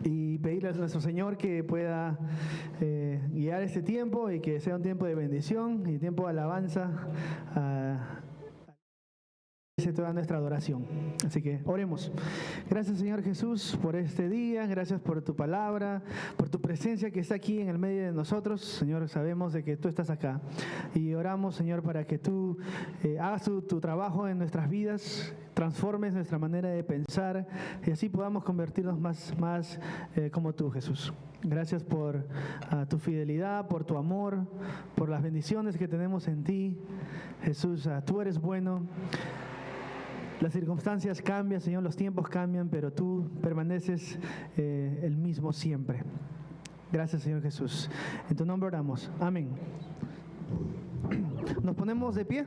y pedirle a nuestro Señor que pueda guiar este tiempo y que sea un tiempo de bendición y tiempo de alabanza a toda nuestra adoración. Así que oremos. Gracias, Señor Jesús, por este día. Gracias por tu palabra, por tu presencia que está aquí en el medio de nosotros. Señor, sabemos de que tú estás acá. Y oramos, Señor, para que tú hagas tu trabajo en nuestras vidas, transformes nuestra manera de pensar y así podamos convertirnos más como tú, Jesús. Gracias por tu fidelidad, por tu amor, por las bendiciones que tenemos en ti. Jesús, tú eres bueno. Las circunstancias cambian, Señor, los tiempos cambian, pero tú permaneces el mismo siempre. Gracias, Señor Jesús. En tu nombre oramos. Amén. Nos ponemos de pie.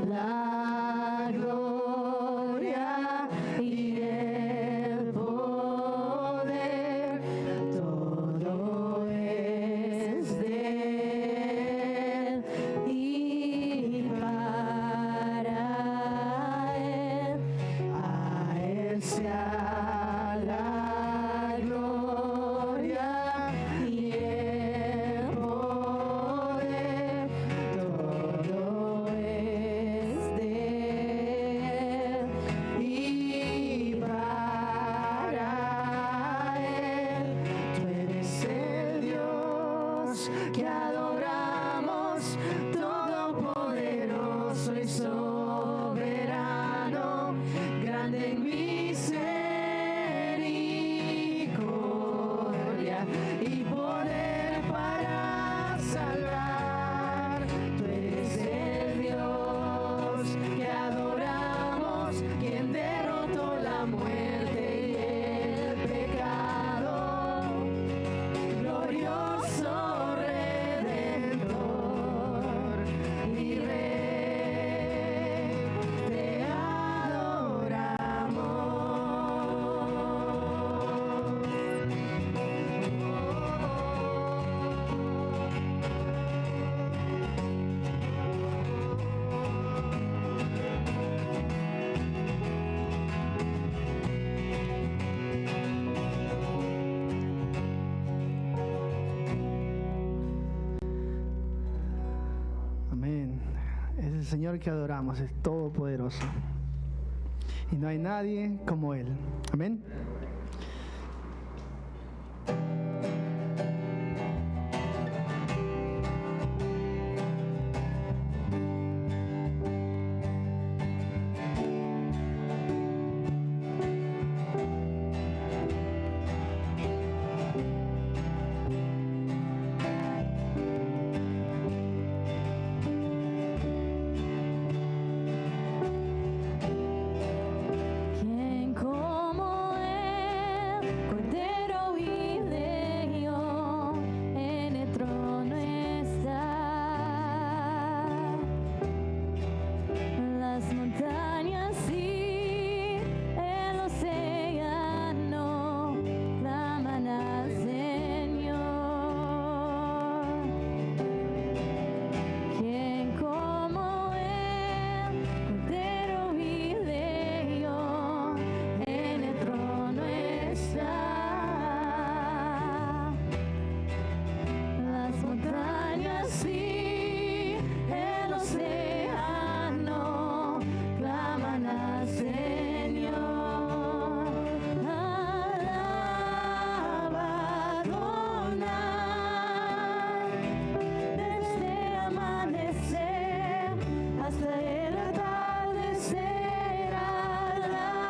La soberano, grande en misericordia y poder para salvar. Tú eres el Dios que adoramos, quien derrotó la muerte y el pecado. Glorioso Redentor y Rey, te adoramos. Amén. Es el Señor que adoramos, es todopoderoso. Y no hay nadie como Él. Amén. ¿Quién como Él, Cordero y León, en el trono está? Las montañas y el océano claman al Señor. ¿Quién como Él, Cordero y León, en el trono está? Las montañas y el océano claman al Señor. Alaba Adonai, desde el amanecer hasta el atardecer. Alaba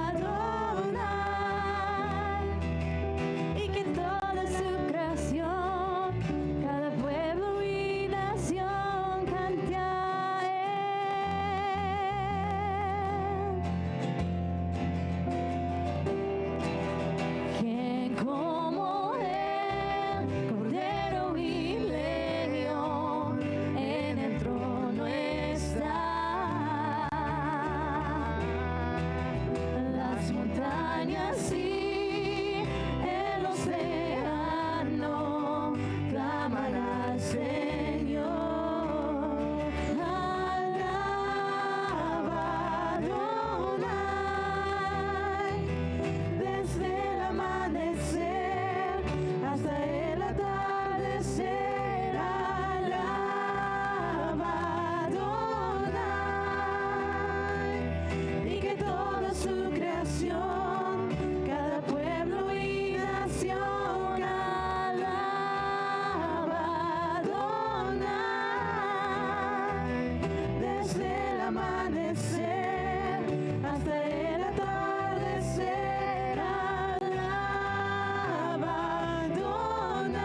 Adonai, y que toda su creación, cada pueblo y nación cante a Él. ¿Quién como Él, Cordero y León, en el trono está? Las montañas y el océano claman al Señor. Alaba Adonai, desde el amanecer hasta el atardecer. Alaba Adonai, y que toda su creación, cada pueblo y nación, alaba Adonai, desde el amanecer hasta el atardecer. Alaba Adonai,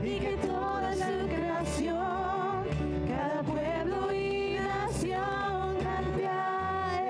y que toda su creación, cada pueblo y nación cante a Él.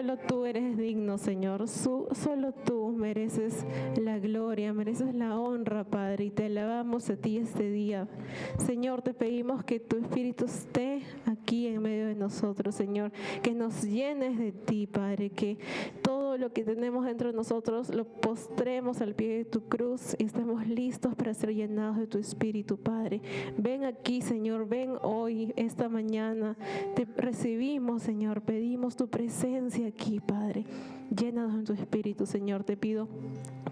solo tú eres digno, Señor. Solo tú mereces la gloria, mereces la honra, Padre, y te alabamos a ti este día. Señor, te pedimos que tu Espíritu esté aquí en medio de nosotros, Señor, que nos llenes de ti, Padre, que todo lo que tenemos dentro de nosotros lo postremos al pie de tu cruz y estemos listos para ser llenados de tu Espíritu, Padre. Ven aquí, Señor, ven hoy, esta mañana. Te recibimos, Señor, pedimos tu presencia aquí, Padre. Llénanos en tu Espíritu, Señor. Te pido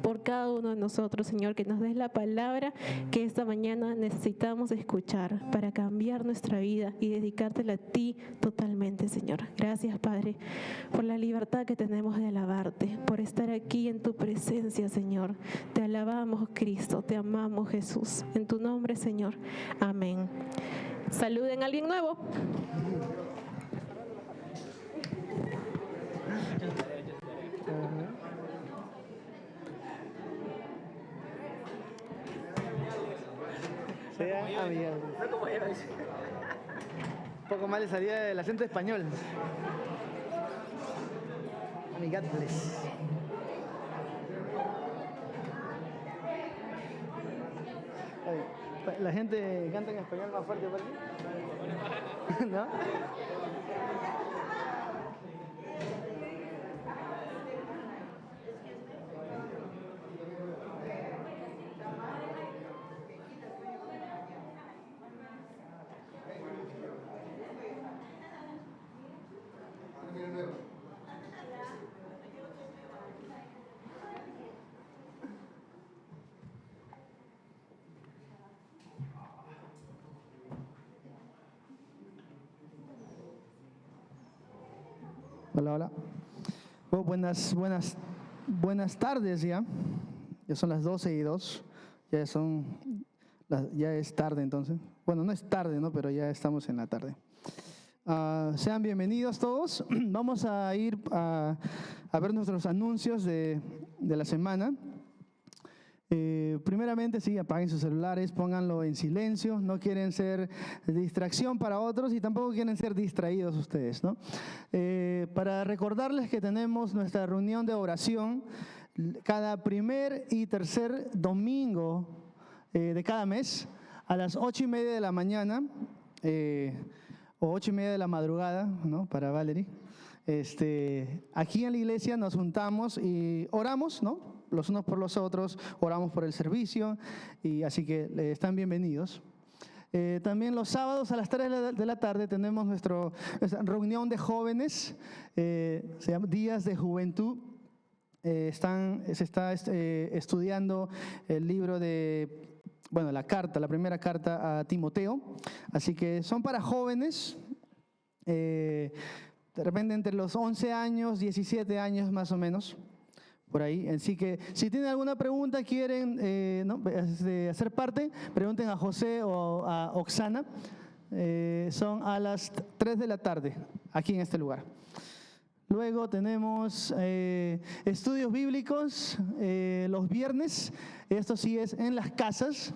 por cada uno de nosotros, Señor, que nos des la palabra que esta mañana necesitamos escuchar para cambiar nuestra vida y dedicártela a ti totalmente, Señor. Gracias, Padre, por la libertad que tenemos de alabarte, por estar aquí en tu presencia, Señor. Te alabamos, Cristo, te amamos, Jesús. En tu nombre, Señor. Amén. Saluden a alguien nuevo. Sean amigables. Un poco más le salía el acento español. Amigables. Ay, la gente canta en español más fuerte por aquí. ¿No? Hola, hola. Oh, buenas tardes ya. Ya son las 12:02. Ya es tarde entonces. Bueno, no es tarde, ¿no? Pero ya estamos en la tarde. Sean bienvenidos todos. Vamos a ir a ver nuestros anuncios de la semana. Primeramente, sí, apaguen sus celulares, pónganlo en silencio. No quieren ser distracción para otros y tampoco quieren ser distraídos ustedes, ¿no? Para recordarles que tenemos nuestra reunión de oración cada primer y tercer domingo de cada mes a las 8:30 de la mañana o 8:30 de la madrugada, ¿no? Para Valerie. Aquí en la iglesia nos juntamos y oramos, ¿no? Los unos por los otros, oramos por el servicio, y así que están bienvenidos. También los sábados a las 3 de la tarde tenemos nuestra reunión de jóvenes, se llama Días de Juventud. Se está estudiando el libro la primera carta a Timoteo, así que son para jóvenes, de repente entre los 11 años, 17 años más o menos. Por ahí, así que si tienen alguna pregunta, quieren hacer parte, pregunten a José o a Oxana. Son a las 3 de la tarde, aquí en este lugar. Luego tenemos estudios bíblicos los viernes. Esto sí es en las casas,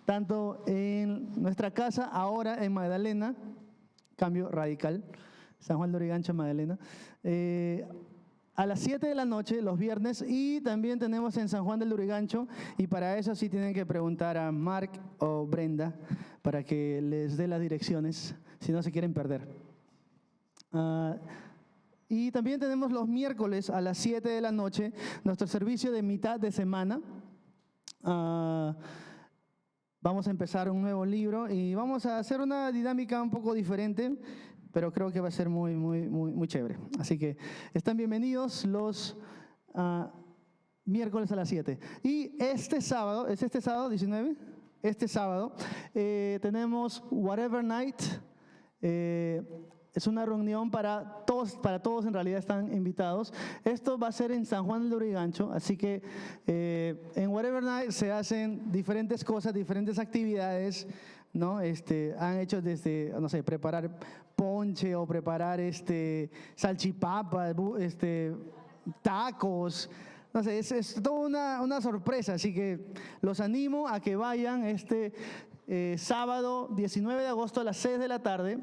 tanto en nuestra casa, ahora en Magdalena, cambio radical, San Juan de Lurigancho, Magdalena. A las 7 de la noche, los viernes, y también tenemos en San Juan del Lurigancho, y para eso sí tienen que preguntar a Mark o Brenda para que les dé las direcciones, si no se quieren perder. Y también tenemos los miércoles a las 7 de la noche, nuestro servicio de mitad de semana. Vamos a empezar un nuevo libro y vamos a hacer una dinámica un poco diferente, pero creo que va a ser muy chévere. Así que están bienvenidos los miércoles a las 7. Y este sábado, ¿es este sábado 19? Este sábado tenemos Whatever Night. Es una reunión para todos en realidad están invitados. Esto va a ser en San Juan del Lurigancho, así que en Whatever Night se hacen diferentes cosas, diferentes actividades, ¿no? Han hecho desde, no sé, preparar ponche o preparar salchipapas, tacos, no sé, es toda una sorpresa, así que los animo a que vayan sábado 19 de agosto a las 6 de la tarde.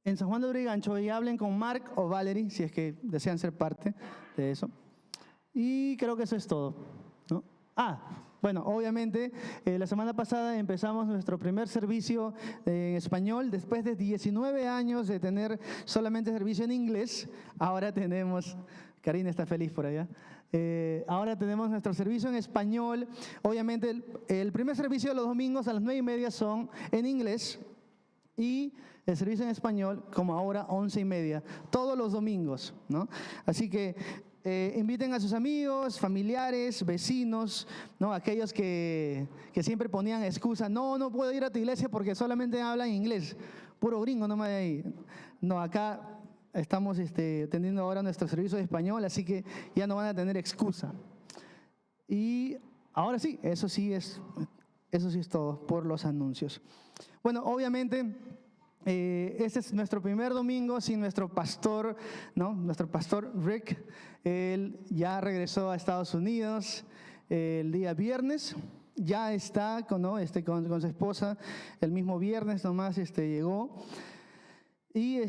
en San Juan de Lurigancho y hablen con Mark o Valerie, si es que desean ser parte de eso. Y creo que eso es todo, ¿no? Bueno, obviamente, la semana pasada empezamos nuestro primer servicio en español. Después de 19 años de tener solamente servicio en inglés, ahora tenemos, Karina está feliz por allá, ahora tenemos nuestro servicio en español. Obviamente, el primer servicio de los domingos a las 9:30 son en inglés y el servicio en español, como ahora, 11:30, todos los domingos, ¿no? Así que inviten a sus amigos, familiares, vecinos, ¿no? Aquellos que siempre ponían excusa, no puedo ir a tu iglesia porque solamente hablan inglés, puro gringo, no me voy ahí. No, acá estamos teniendo ahora nuestro servicio de español, así que ya no van a tener excusa. Y ahora sí, eso sí es todo por los anuncios. Bueno, obviamente, este es nuestro primer domingo sin nuestro pastor, ¿no? Nuestro pastor Rick. Él ya regresó a Estados Unidos el día viernes. Ya está con su esposa el mismo viernes nomás llegó. Y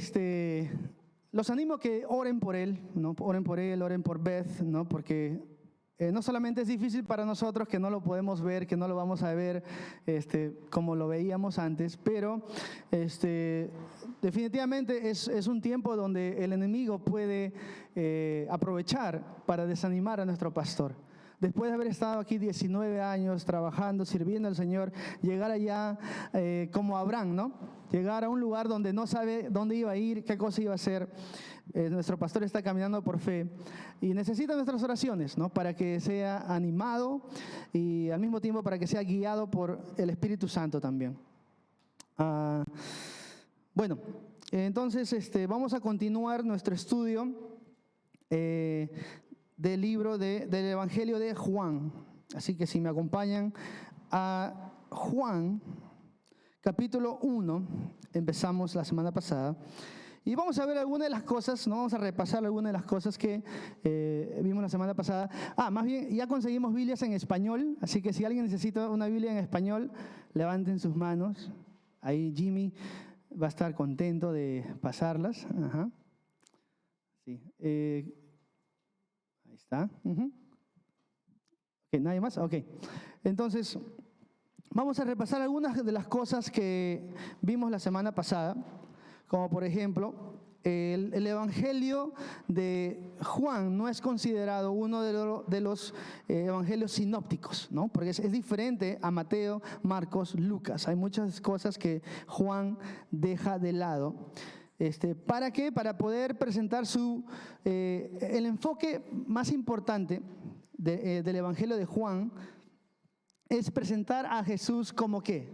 los animo a que oren por él, ¿no? Oren por él, oren por Beth, ¿no? Porque no solamente es difícil para nosotros que no lo podemos ver, que no lo vamos a ver como lo veíamos antes, pero definitivamente es un tiempo donde el enemigo puede aprovechar para desanimar a nuestro pastor. Después de haber estado aquí 19 años trabajando, sirviendo al Señor, llegar allá como Abraham, ¿no? Llegar a un lugar donde no sabe dónde iba a ir, qué cosa iba a hacer. Nuestro pastor está caminando por fe y necesita nuestras oraciones, ¿no? Para que sea animado y al mismo tiempo para que sea guiado por el Espíritu Santo también. Bueno, entonces vamos a continuar nuestro estudio del libro del Evangelio de Juan. Así que si me acompañan a Juan, capítulo 1, empezamos la semana pasada. Y vamos a ver algunas de las cosas, ¿no? Vamos a repasar algunas de las cosas que vimos la semana pasada. Más bien, ya conseguimos Biblias en español, así que si alguien necesita una Biblia en español, levanten sus manos. Ahí Jimmy va a estar contento de pasarlas. Ajá. Sí. Ahí está. Ok, ¿nadie más? Ok. Entonces, vamos a repasar algunas de las cosas que vimos la semana pasada. Como por ejemplo, el Evangelio de Juan no es considerado uno de los evangelios sinópticos, ¿no? Porque es diferente a Mateo, Marcos, Lucas. Hay muchas cosas que Juan deja de lado. ¿Para qué? Para poder presentar el enfoque más importante del Evangelio de Juan es presentar a Jesús como ¿qué?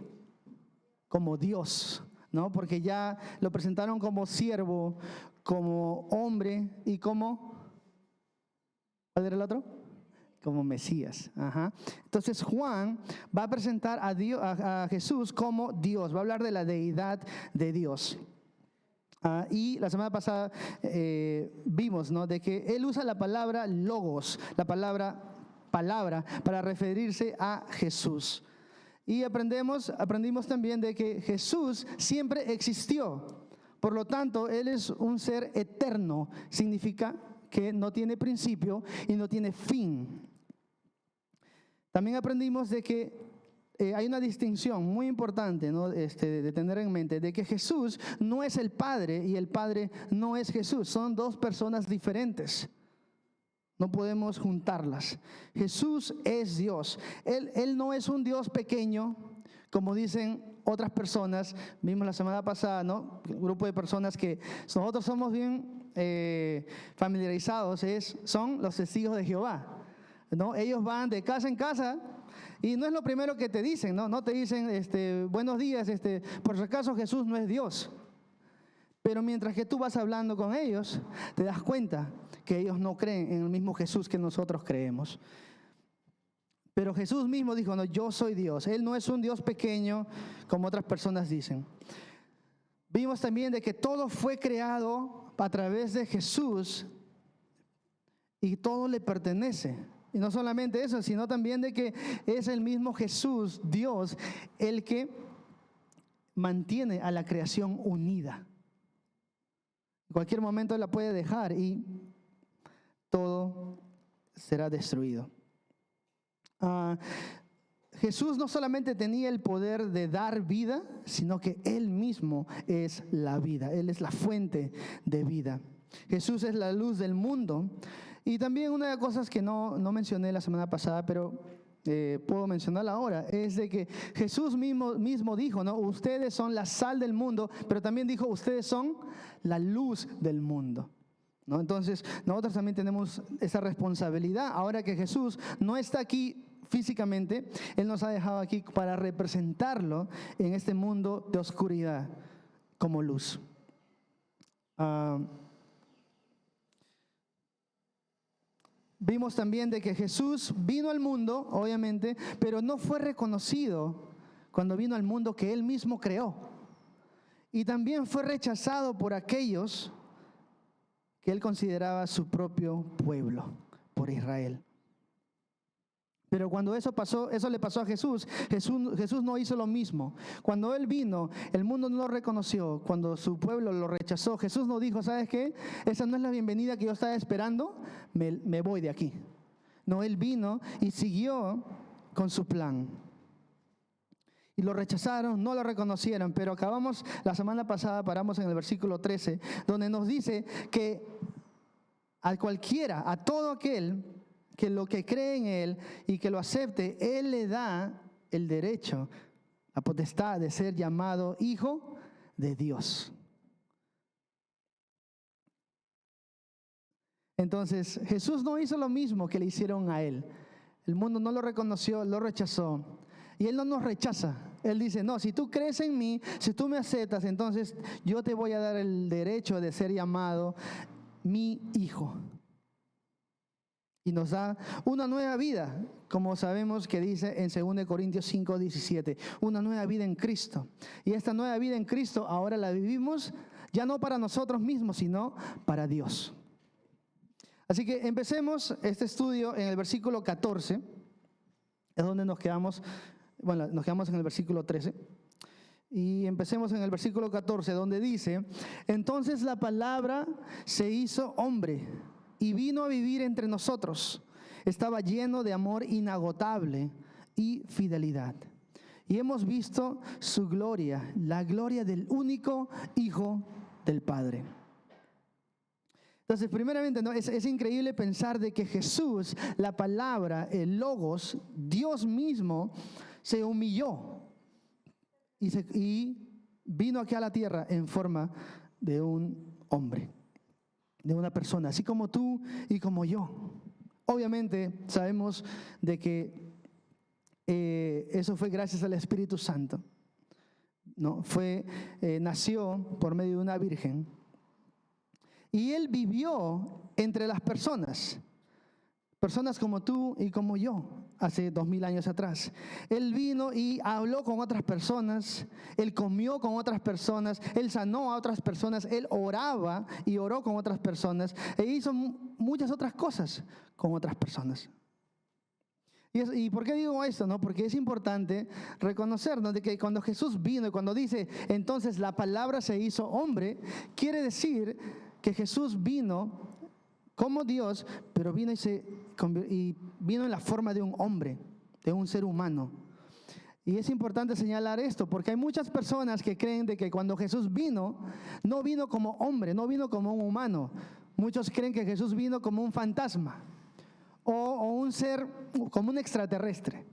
Como Dios, ¿no? Porque ya lo presentaron como siervo, como hombre y como, ¿cuál era el otro? Como Mesías. Ajá. Entonces Juan va a presentar a Jesús como Dios, va a hablar de la deidad de Dios. Y la semana pasada vimos, ¿no? De que él usa la palabra logos, la palabra para referirse a Jesús. Y aprendimos también de que Jesús siempre existió. Por lo tanto, Él es un ser eterno. Significa que no tiene principio y no tiene fin. También aprendimos de que hay una distinción muy importante, ¿no? De tener en mente, de que Jesús no es el Padre y el Padre no es Jesús. Son dos personas diferentes. No podemos juntarlas. Jesús es Dios. Él no es un Dios pequeño, como dicen otras personas. Vimos la semana pasada, ¿no? Un grupo de personas que nosotros somos bien familiarizados, son los testigos de Jehová, ¿no? Ellos van de casa en casa y no es lo primero que te dicen, ¿no? No te dicen buenos días, por si acaso Jesús no es Dios. Pero mientras que tú vas hablando con ellos, te das cuenta que ellos no creen en el mismo Jesús que nosotros creemos. Pero Jesús mismo dijo, no, yo soy Dios. Él no es un Dios pequeño como otras personas dicen. Vimos también de que todo fue creado a través de Jesús y todo le pertenece. Y no solamente eso, sino también de que es el mismo Jesús, Dios, el que mantiene a la creación unida. En cualquier momento Él la puede dejar y todo será destruido. Jesús no solamente tenía el poder de dar vida, sino que Él mismo es la vida. Él es la fuente de vida. Jesús es la luz del mundo. Y también una de las cosas que no mencioné la semana pasada, pero puedo mencionarla ahora, es de que Jesús mismo dijo, ¿no? Ustedes son la sal del mundo, pero también dijo, ustedes son la luz del mundo, ¿no? Entonces, nosotros también tenemos esa responsabilidad. Ahora que Jesús no está aquí físicamente, Él nos ha dejado aquí para representarlo en este mundo de oscuridad como luz. Vimos también de que Jesús vino al mundo, obviamente, pero no fue reconocido cuando vino al mundo que Él mismo creó. Y también fue rechazado por aquellos que Él consideraba su propio pueblo, por Israel. Pero cuando eso le pasó a Jesús, Jesús no hizo lo mismo. Cuando Él vino, el mundo no lo reconoció. Cuando su pueblo lo rechazó, Jesús no dijo, ¿sabes qué? Esa no es la bienvenida que yo estaba esperando, me voy de aquí. No, Él vino y siguió con su plan. Y lo rechazaron, no lo reconocieron, pero la semana pasada paramos en el versículo 13, donde nos dice que a cualquiera, a todo aquel que lo que cree en Él y que lo acepte, Él le da el derecho, la potestad de ser llamado hijo de Dios. Entonces, Jesús no hizo lo mismo que le hicieron a Él. El mundo no lo reconoció, lo rechazó. Y Él no nos rechaza. Él dice, no, si tú crees en mí, si tú me aceptas, entonces yo te voy a dar el derecho de ser llamado mi hijo. Y nos da una nueva vida, como sabemos que dice en 2 Corintios 5:17, una nueva vida en Cristo. Y esta nueva vida en Cristo ahora la vivimos ya no para nosotros mismos, sino para Dios. Así que empecemos este estudio en el versículo 14, es donde nos quedamos en el versículo 13. Y empecemos en el versículo 14, donde dice, entonces la palabra se hizo hombre y vino a vivir entre nosotros. Estaba lleno de amor inagotable y fidelidad. Y hemos visto su gloria, la gloria del único Hijo del Padre. Entonces, primeramente, ¿no? Es increíble pensar de que Jesús, la palabra, el Logos, Dios mismo, se humilló y vino aquí a la tierra en forma de un hombre, de una persona, así como tú y como yo. Obviamente sabemos de que eso fue gracias al Espíritu Santo, ¿no? Nació por medio de una virgen y Él vivió entre las personas como tú y como yo, hace 2000 años atrás. Él vino y habló con otras personas, Él comió con otras personas, Él sanó a otras personas, Él oraba y oró con otras personas, e hizo muchas otras cosas con otras personas. ¿Y por qué digo esto? ¿No? Porque es importante reconocernos de que cuando Jesús vino y cuando dice, entonces la palabra se hizo hombre, quiere decir que Jesús vino como Dios, pero vino y vino en la forma de un hombre, de un ser humano. Y es importante señalar esto, porque hay muchas personas que creen de que cuando Jesús vino, no vino como hombre, no vino como un humano. Muchos creen que Jesús vino como un fantasma o un ser, como un extraterrestre.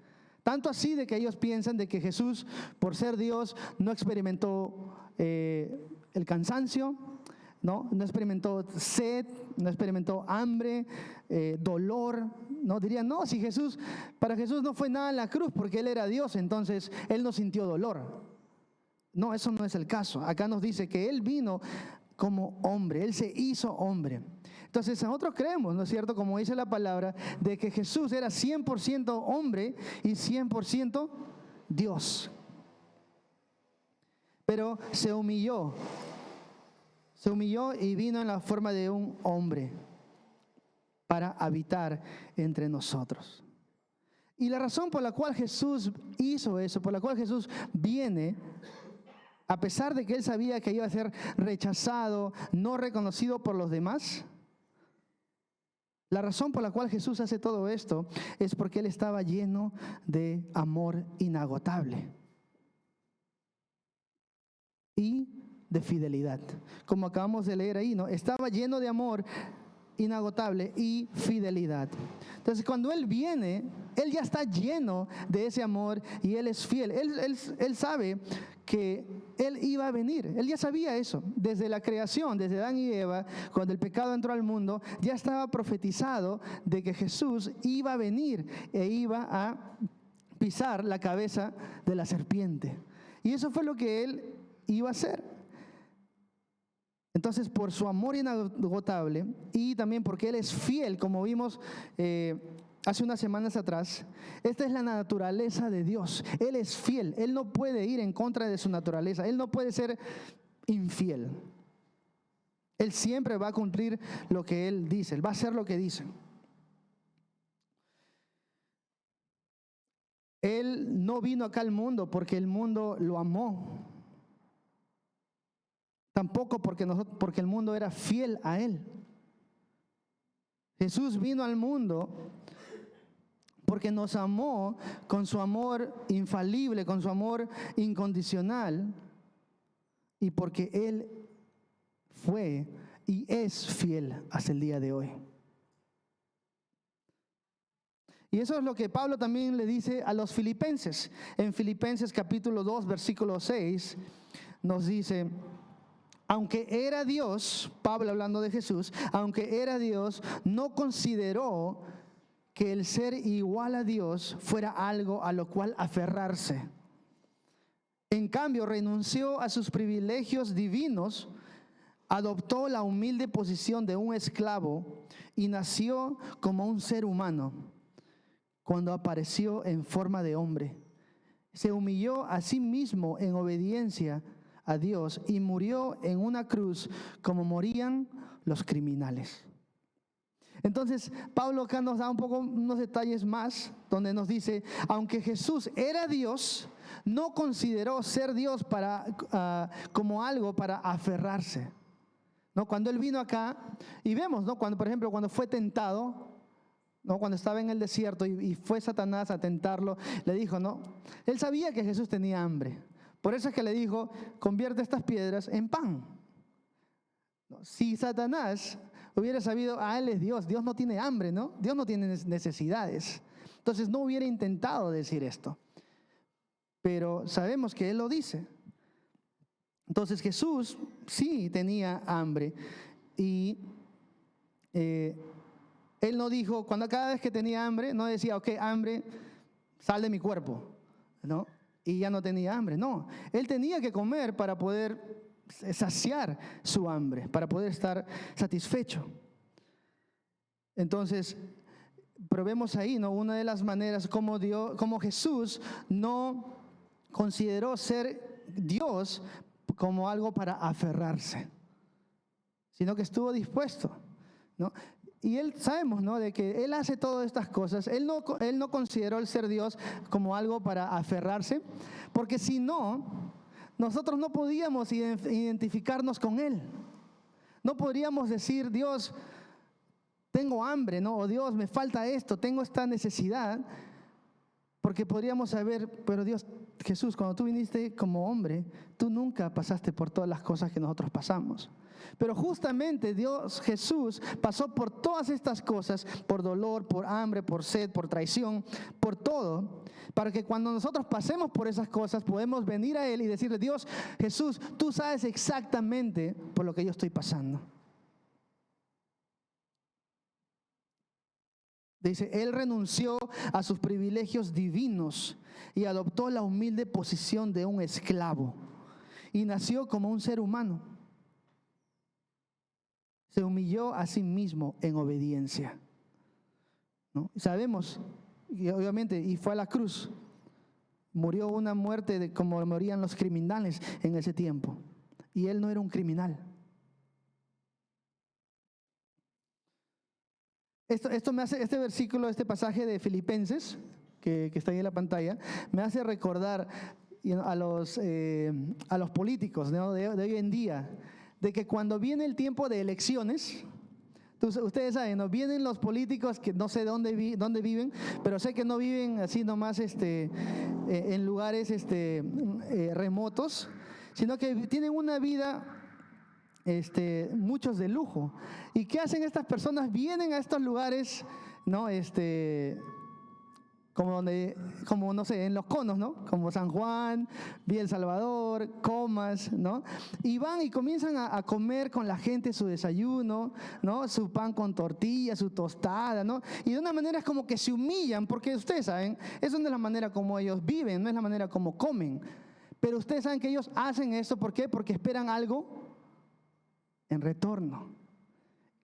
Tanto así de que ellos piensan de que Jesús, por ser Dios, no experimentó el cansancio, no experimentó sed, no experimentó hambre, dolor. No dirían, no, si para Jesús no fue nada en la cruz porque Él era Dios, entonces Él no sintió dolor. No, eso no es el caso. Acá nos dice que Él vino como hombre, Él se hizo hombre. Entonces nosotros creemos, ¿no es cierto?, como dice la palabra, de que Jesús era 100% hombre y 100% Dios. Pero se humilló y vino en la forma de un hombre para habitar entre nosotros. Y la razón por la cual Jesús hizo eso, por la cual Jesús viene a pesar de que él sabía que iba a ser rechazado, no reconocido por los demás. La razón por la cual Jesús hace todo esto es porque él estaba lleno de amor inagotable y de fidelidad. Como acabamos de leer ahí, ¿no? Estaba lleno de amor inagotable y fidelidad. Entonces, cuando él viene, él ya está lleno de ese amor y él es fiel. Él sabe que él iba a venir. Él ya sabía eso. Desde la creación, desde Adán y Eva, cuando el pecado entró al mundo, ya estaba profetizado de que Jesús iba a venir e iba a pisar la cabeza de la serpiente. Y eso fue lo que él iba a hacer. Entonces, por su amor inagotable y también porque él es fiel, como vimos hace unas semanas atrás, esta es la naturaleza de Dios. Él es fiel, él no puede ir en contra de su naturaleza, él no puede ser infiel. Él siempre va a cumplir lo que él dice, él va a hacer lo que dice. Él no vino acá al mundo porque el mundo lo amó. Tampoco porque el mundo era fiel a él. Jesús vino al mundo porque nos amó con su amor infalible, con su amor incondicional, y porque él fue y es fiel hasta el día de hoy. Y eso es lo que Pablo también le dice a los filipenses. En Filipenses capítulo 2, versículo 6, nos dice: aunque era Dios, Pablo hablando de Jesús, aunque era Dios, no consideró que el ser igual a Dios fuera algo a lo cual aferrarse. En cambio, renunció a sus privilegios divinos, adoptó la humilde posición de un esclavo y nació como un ser humano. Cuando apareció en forma de hombre, se humilló a sí mismo en obediencia a Dios y murió en una cruz como morían los criminales. Entonces, Pablo acá nos da unos detalles más, donde nos dice: aunque Jesús era Dios, no consideró ser Dios como algo para aferrarse, ¿no? Cuando él vino acá, y vemos, ¿no? Por ejemplo, cuando fue tentado, ¿no? Cuando estaba en el desierto y fue Satanás a tentarlo, le dijo, ¿no? Él sabía que Jesús tenía hambre. Por eso es que le dijo: convierte estas piedras en pan. Si Satanás hubiera sabido, él es Dios, Dios no tiene hambre, ¿no? Dios no tiene necesidades. Entonces no hubiera intentado decir esto. Pero sabemos que él lo dice. Entonces Jesús sí tenía hambre. Y él no dijo, cada vez que tenía hambre, no decía, ok, hambre, sal de mi cuerpo, ¿no? Y ya no tenía hambre. No, él tenía que comer para poder saciar su hambre, para poder estar satisfecho. Entonces, pero vemos ahí, ¿no? Una de las maneras como Jesús no consideró ser Dios como algo para aferrarse, sino que estuvo dispuesto, ¿no? Y él, sabemos, ¿no?, de que él hace todas estas cosas. Él no consideró el ser Dios como algo para aferrarse, porque si no, nosotros no podíamos identificarnos con él. No podríamos decir, Dios, tengo hambre, ¿no? O Dios, me falta esto, tengo esta necesidad. Porque podríamos saber, pero Dios, Jesús, cuando tú viniste como hombre, tú nunca pasaste por todas las cosas que nosotros pasamos. Pero justamente Dios, Jesús, pasó por todas estas cosas, por dolor, por hambre, por sed, por traición, por todo, para que cuando nosotros pasemos por esas cosas, podemos venir a Él y decirle, Dios, Jesús, tú sabes exactamente por lo que yo estoy pasando. Dice, Él renunció a sus privilegios divinos y adoptó la humilde posición de un esclavo y nació como un ser humano. Se humilló a sí mismo en obediencia, ¿no? Sabemos, y obviamente, y fue a la cruz. Murió una muerte como morían los criminales en ese tiempo. Y Él no era un criminal. Esto me hace, este versículo, este pasaje de Filipenses, que está ahí en la pantalla, me hace recordar a los políticos, ¿no?, de hoy en día, de que cuando viene el tiempo de elecciones, ustedes saben, ¿no?, vienen los políticos que no sé dónde viven, pero sé que no viven así nomás en lugares remotos, sino que tienen una vida, muchos de lujo. ¿Y qué hacen estas personas? Vienen a estos lugares, ¿no?, como no sé, en Los Conos, ¿no?, como San Juan, Villa El Salvador, Comas, ¿no?, y van y comienzan a comer con la gente su desayuno, ¿no?, su pan con tortilla, su tostada, ¿no?, y de una manera es como que se humillan, porque ustedes saben, esa no es la manera como ellos viven, no es la manera como comen, pero ustedes saben que ellos hacen esto, ¿por qué? Porque esperan algo en retorno.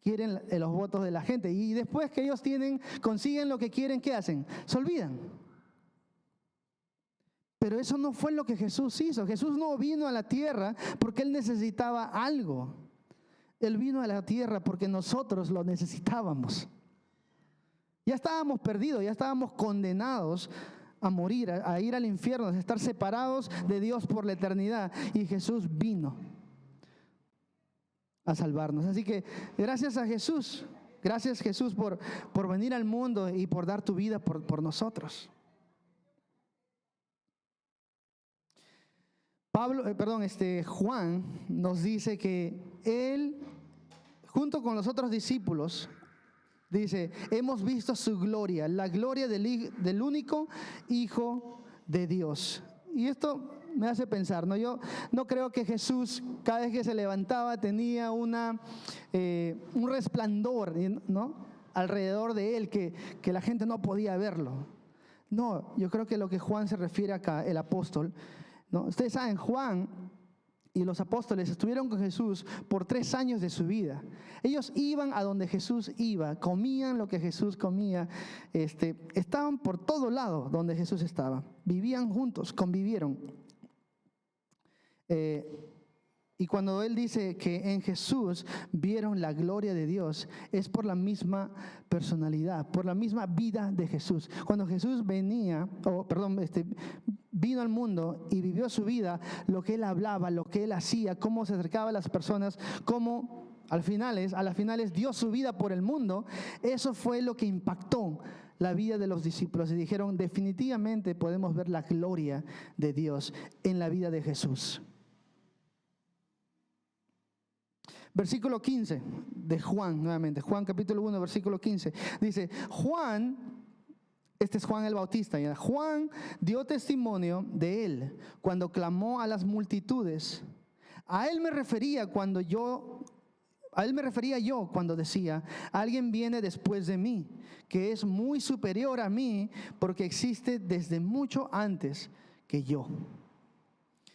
Quieren los votos de la gente, y después que ellos consiguen lo que quieren, ¿qué hacen? Se olvidan. Pero eso no fue lo que Jesús hizo. Jesús no vino a la tierra porque Él necesitaba algo. Él vino a la tierra porque nosotros lo necesitábamos. Ya estábamos perdidos, ya estábamos condenados a morir, a ir al infierno, a estar separados de Dios por la eternidad. Y Jesús vino a salvarnos. Así que gracias a Jesús, gracias Jesús por venir al mundo y por dar tu vida por nosotros. Juan nos dice que él, junto con los otros discípulos, dice, hemos visto su gloria, la gloria del único Hijo de Dios. Y esto me hace pensar, ¿no? Yo no creo que Jesús, cada vez que se levantaba, tenía un resplandor, ¿no?, alrededor de él que la gente no podía verlo. No, yo creo que lo que Juan se refiere acá, el apóstol, ¿no? Ustedes saben, Juan y los apóstoles estuvieron con Jesús por 3 años de su vida. Ellos iban a donde Jesús iba, comían lo que Jesús comía, estaban por todo lado donde Jesús estaba, vivían juntos, convivieron. Y cuando él dice que en Jesús vieron la gloria de Dios, es por la misma personalidad, por la misma vida de Jesús. Cuando Jesús vino al mundo y vivió su vida, lo que él hablaba, lo que él hacía, cómo se acercaba a las personas, cómo a las finales dio su vida por el mundo, eso fue lo que impactó la vida de los discípulos y dijeron, definitivamente podemos ver la gloria de Dios en la vida de Jesús. Versículo 15 de Juan, nuevamente, Juan capítulo 1, versículo 15, dice, Juan, este es Juan el Bautista, ¿ya? Juan dio testimonio de él cuando clamó a las multitudes. A él me refería yo cuando decía, alguien viene después de mí, que es muy superior a mí, porque existe desde mucho antes que yo.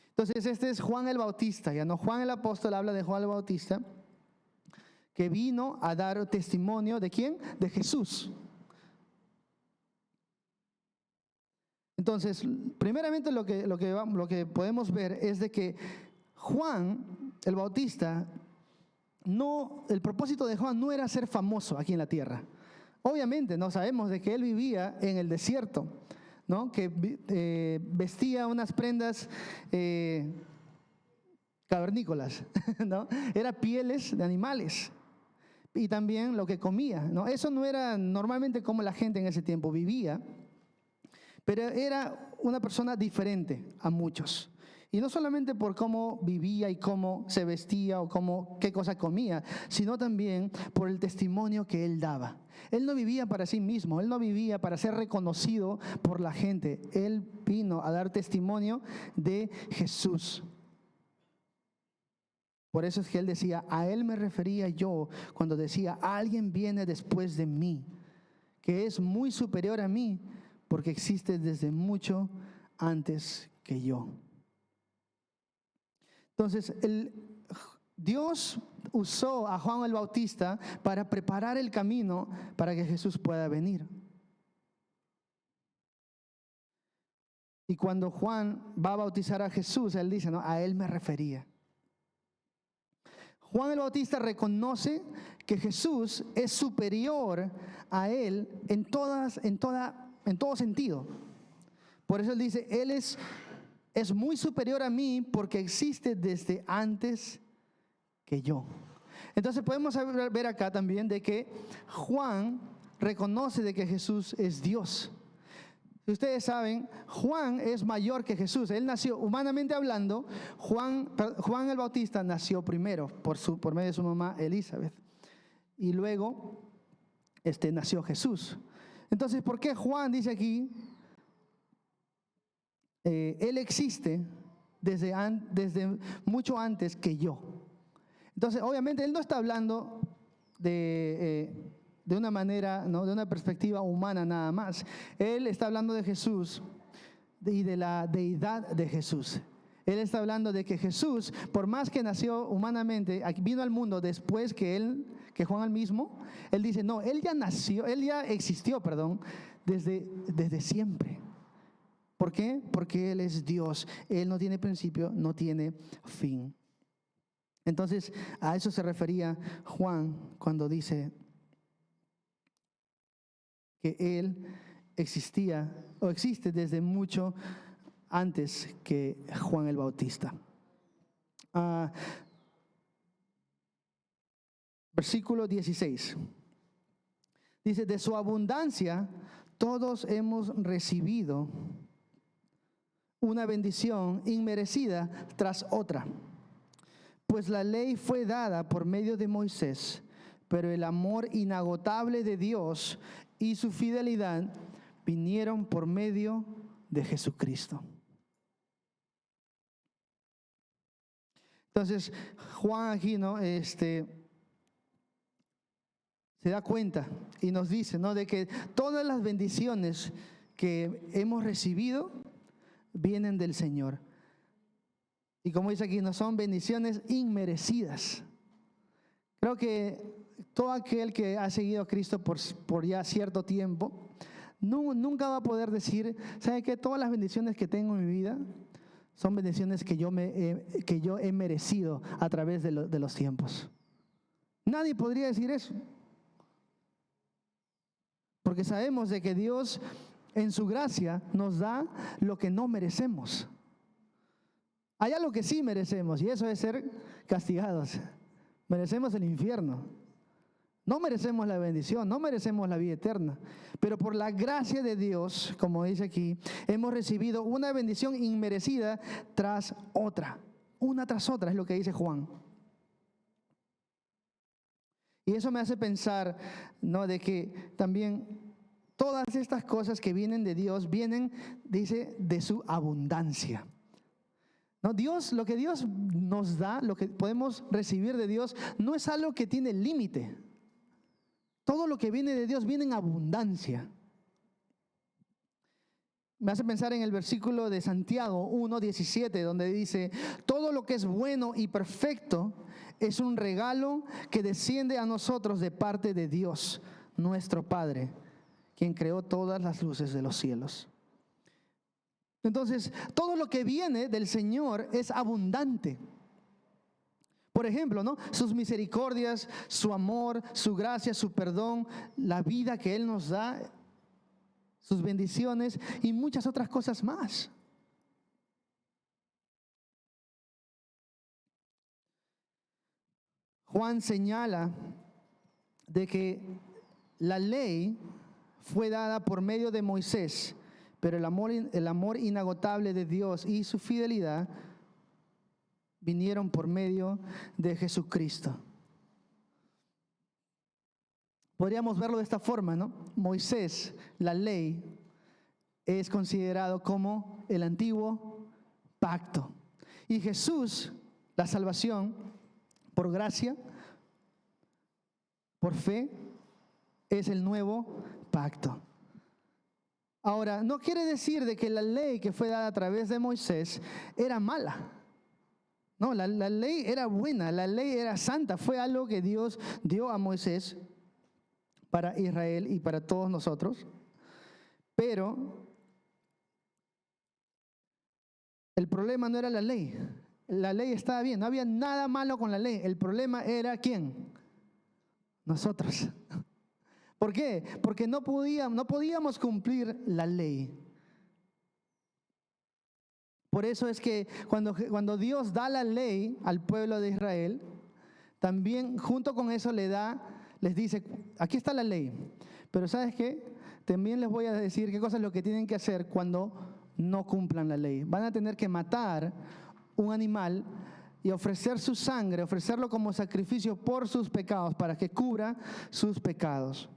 Entonces este es Juan el Bautista, ya no Juan el apóstol, habla de Juan el Bautista, que vino a dar testimonio ¿de quién? De Jesús. Entonces, primeramente lo que podemos ver es de que Juan el Bautista, el propósito de Juan no era ser famoso aquí en la tierra. Obviamente, no sabemos de que él vivía en el desierto, ¿no? Que vestía unas prendas cavernícolas, ¿no? Era pieles de animales y también lo que comía, ¿no? Eso no era normalmente como la gente en ese tiempo vivía, pero era una persona diferente a muchos. Y no solamente por cómo vivía y cómo se vestía o qué cosa comía, sino también por el testimonio que él daba. Él no vivía para sí mismo, él no vivía para ser reconocido por la gente. Él vino a dar testimonio de Jesús. Por eso es que él decía, a él me refería yo cuando decía, alguien viene después de mí, que es muy superior a mí, porque existe desde mucho antes que yo. Entonces, Dios usó a Juan el Bautista para preparar el camino para que Jesús pueda venir. Y cuando Juan va a bautizar a Jesús, él dice, ¿no? A él me refería. Juan el Bautista reconoce que Jesús es superior a él en todo sentido. Por eso él dice, él es es muy superior a mí porque existe desde antes que yo. Entonces podemos ver acá también de que Juan reconoce de que Jesús es Dios. Si ustedes saben, Juan es mayor que Jesús. Él nació, humanamente hablando, Juan el Bautista nació primero por medio de su mamá Elizabeth. Y luego nació Jesús. Entonces, ¿por qué Juan dice aquí? Él existe desde mucho antes que yo. Entonces, obviamente, él no está hablando de una manera, ¿no?, de una perspectiva humana nada más. Él está hablando de Jesús y de la deidad de Jesús. Él está hablando de que Jesús, por más que nació humanamente, vino al mundo después que Juan el mismo. Él dice, no, él ya existió, desde siempre. ¿Por qué? Porque Él es Dios. Él no tiene principio, no tiene fin. Entonces, a eso se refería Juan cuando dice que Él existía o existe desde mucho antes que Juan el Bautista. Versículo 16. Dice, de su abundancia todos hemos recibido una bendición inmerecida tras otra. Pues la ley fue dada por medio de Moisés, pero el amor inagotable de Dios y su fidelidad vinieron por medio de Jesucristo. Entonces, Juan aquí, ¿no?, se da cuenta y nos dice, ¿no?, de que todas las bendiciones que hemos recibido vienen del Señor. Y como dice aquí, no son bendiciones inmerecidas. Creo que todo aquel que ha seguido a Cristo por ya cierto tiempo, nunca va a poder decir, ¿sabe qué? Todas las bendiciones que tengo en mi vida son bendiciones que yo he merecido a través de los tiempos. Nadie podría decir eso. Porque sabemos de que Dios en su gracia nos da lo que no merecemos. Hay algo que sí merecemos y eso es ser castigados. Merecemos el infierno. No merecemos la bendición, no merecemos la vida eterna. Pero por la gracia de Dios, como dice aquí, hemos recibido una bendición inmerecida tras otra. Una tras otra es lo que dice Juan. Y eso me hace pensar, ¿no?, de que también todas estas cosas que vienen de Dios vienen, dice, de su abundancia. No, lo que Dios nos da, lo que podemos recibir de Dios, no es algo que tiene límite. Todo lo que viene de Dios viene en abundancia. Me hace pensar en el versículo de Santiago 1:17, donde dice, todo lo que es bueno y perfecto es un regalo que desciende a nosotros de parte de Dios, nuestro Padre, quien creó todas las luces de los cielos. Entonces, todo lo que viene del Señor es abundante. Por ejemplo, ¿no?, sus misericordias, su amor, su gracia, su perdón, la vida que Él nos da, sus bendiciones y muchas otras cosas más. Juan señala de que la ley fue dada por medio de Moisés, pero el amor inagotable de Dios y su fidelidad vinieron por medio de Jesucristo. Podríamos verlo de esta forma, ¿no? Moisés, la ley, es considerado como el antiguo pacto. Y Jesús, la salvación, por gracia, por fe, es el nuevo pacto. Ahora, no quiere decir de que la ley que fue dada a través de Moisés era mala. No, la ley era buena, la ley era santa. Fue algo que Dios dio a Moisés para Israel y para todos nosotros. Pero el problema no era la ley. La ley estaba bien, no había nada malo con la ley. El problema era ¿quién? Nosotros. ¿Por qué? Porque no podíamos cumplir la ley. Por eso es que cuando Dios da la ley al pueblo de Israel, también junto con eso les dice, aquí está la ley, pero ¿sabes qué? También les voy a decir qué cosas es lo que tienen que hacer cuando no cumplan la ley. Van a tener que matar un animal y ofrecer su sangre, ofrecerlo como sacrificio por sus pecados, para que cubra sus pecados.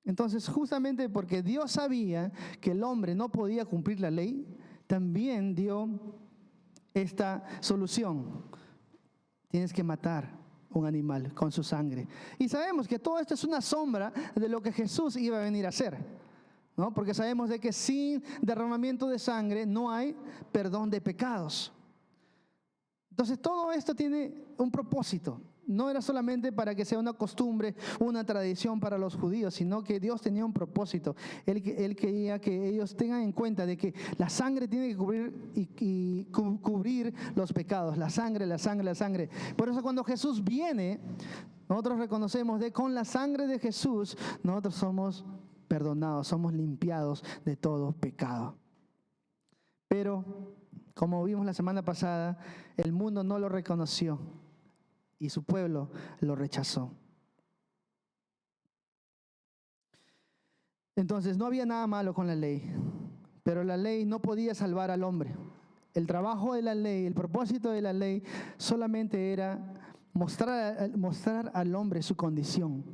Entonces, justamente porque Dios sabía que el hombre no podía cumplir la ley, también dio esta solución. Tienes que matar un animal con su sangre. Y sabemos que todo esto es una sombra de lo que Jesús iba a venir a hacer, ¿no? Porque sabemos de que sin derramamiento de sangre no hay perdón de pecados. Entonces todo esto tiene un propósito. No era solamente para que sea una costumbre, una tradición para los judíos, sino que Dios tenía un propósito. Él quería que ellos tengan en cuenta de que la sangre tiene que cubrir los pecados. La sangre, la sangre, la sangre. Por eso cuando Jesús viene, nosotros reconocemos de con la sangre de Jesús, nosotros somos perdonados, somos limpiados de todo pecado. Pero, como vimos la semana pasada, el mundo no lo reconoció. Y su pueblo lo rechazó. Entonces no había nada malo con la ley, pero la ley no podía salvar al hombre. El trabajo de la ley, el propósito de la ley solamente era mostrar al hombre su condición.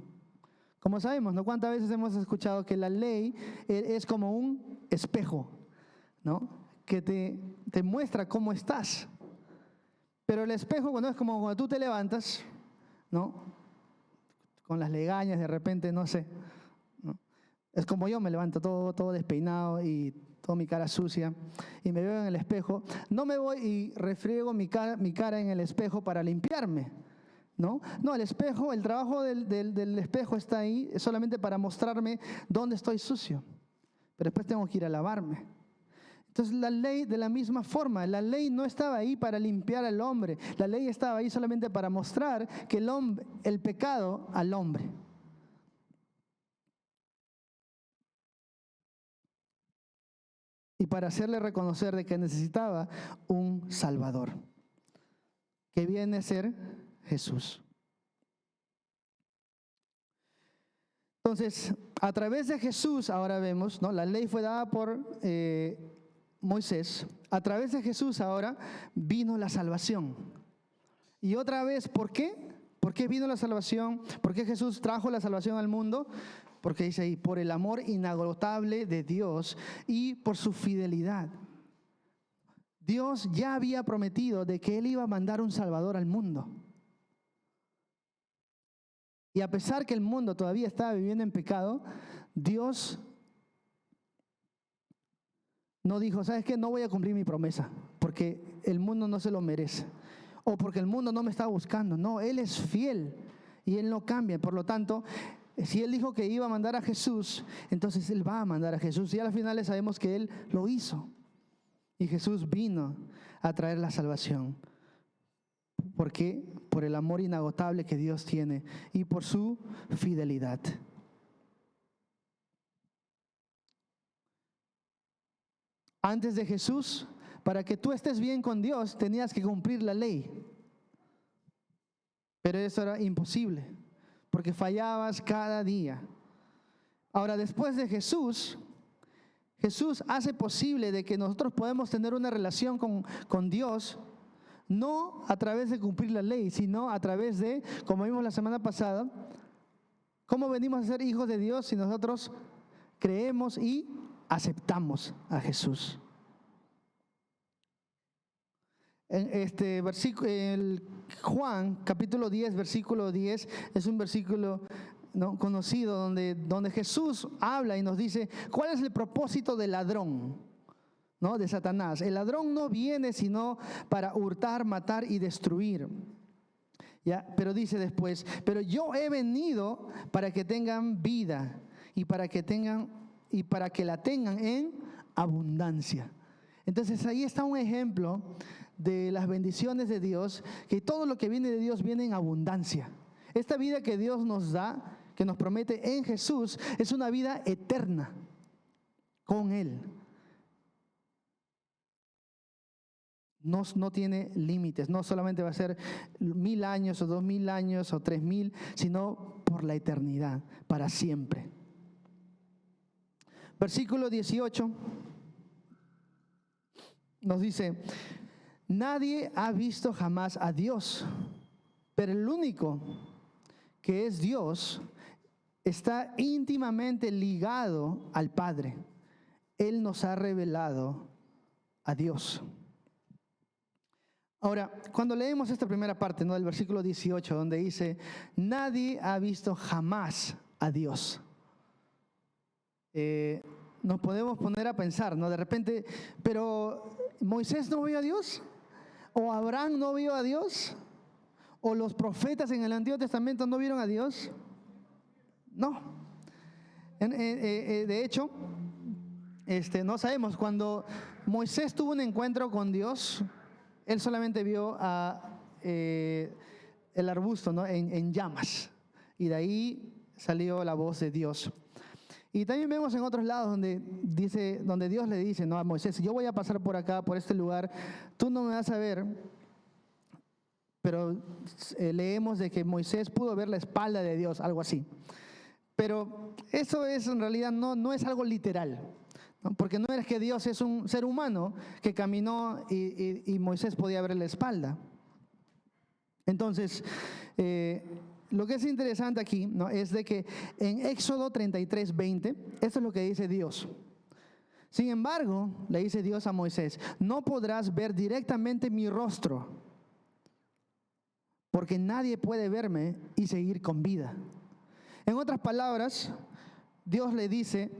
Como sabemos, ¿no? ¿Cuántas veces hemos escuchado que la ley es como un espejo, ¿no? Que te muestra cómo estás? Pero el espejo, cuando es como cuando tú te levantas, ¿no? Con las legañas de repente, no sé, ¿no? Es como yo me levanto todo despeinado y toda mi cara sucia y me veo en el espejo. No me voy y refriego mi cara en el espejo para limpiarme, ¿no? No, el espejo, el trabajo del espejo está ahí solamente para mostrarme dónde estoy sucio. Pero después tengo que ir a lavarme. Entonces la ley, de la misma forma, la ley no estaba ahí para limpiar al hombre. La ley estaba ahí solamente para mostrar que el pecado al hombre. Y para hacerle reconocer de que necesitaba un Salvador, que viene a ser Jesús. Entonces, a través de Jesús, ahora vemos, ¿no? La ley fue dada por Moisés. A través de Jesús ahora vino la salvación. Y otra vez, ¿por qué? ¿Por qué vino la salvación? ¿Por qué Jesús trajo la salvación al mundo? Porque dice ahí, por el amor inagotable de Dios y por su fidelidad. Dios ya había prometido de que Él iba a mandar un Salvador al mundo. Y a pesar que el mundo todavía estaba viviendo en pecado, Dios no dijo, ¿sabes qué? No voy a cumplir mi promesa, porque el mundo no se lo merece. O porque el mundo no me está buscando. No, Él es fiel y Él no cambia. Por lo tanto, si Él dijo que iba a mandar a Jesús, entonces Él va a mandar a Jesús. Y al final sabemos que Él lo hizo. Y Jesús vino a traer la salvación. ¿Por qué? Por el amor inagotable que Dios tiene y por su fidelidad. Antes de Jesús, para que tú estés bien con Dios, tenías que cumplir la ley. Pero eso era imposible, porque fallabas cada día. Ahora, después de Jesús, Jesús hace posible de que nosotros podamos tener una relación con Dios, no a través de cumplir la ley, sino a través de, como vimos la semana pasada, cómo venimos a ser hijos de Dios si nosotros creemos y aceptamos a Jesús. En este versículo, Juan capítulo 10, versículo 10, es un versículo, ¿no?, conocido donde Jesús habla y nos dice cuál es el propósito del ladrón, ¿no?, de Satanás. El ladrón no viene sino para hurtar, matar y destruir. ¿Ya? Pero dice después, pero yo he venido para que tengan vida y para que la tengan en abundancia. Entonces ahí está un ejemplo de las bendiciones de Dios, que todo lo que viene de Dios viene en abundancia. Esta vida que Dios nos da, que nos promete en Jesús, es una vida eterna con Él. no tiene límites. No solamente va a ser 1000 años o 2000 años o 3000, sino por la eternidad, para siempre. Versículo 18 nos dice: nadie ha visto jamás a Dios, pero el único que es Dios está íntimamente ligado al Padre. Él nos ha revelado a Dios. Ahora, cuando leemos esta primera parte, ¿no?, del versículo 18, donde dice: nadie ha visto jamás a Dios, nos podemos poner a pensar, ¿no? De repente, pero ¿Moisés no vio a Dios? ¿O Abraham no vio a Dios? ¿O los profetas en el Antiguo Testamento no vieron a Dios? No. De hecho, no sabemos. Cuando Moisés tuvo un encuentro con Dios, él solamente vio el arbusto, ¿no?, en llamas. Y de ahí salió la voz de Dios. Y también vemos en otros lados donde Dios le dice, ¿no?, a Moisés: yo voy a pasar por acá, por este lugar, tú no me vas a ver. Pero leemos de que Moisés pudo ver la espalda de Dios, algo así. Pero eso es, en realidad no es algo literal, ¿no? Porque no es que Dios es un ser humano que caminó y Moisés podía ver la espalda. Entonces, lo que es interesante aquí, ¿no?, es de que en Éxodo 33:20, esto es lo que dice Dios. Sin embargo, le dice Dios a Moisés: no podrás ver directamente mi rostro, porque nadie puede verme y seguir con vida. En otras palabras, Dios le dice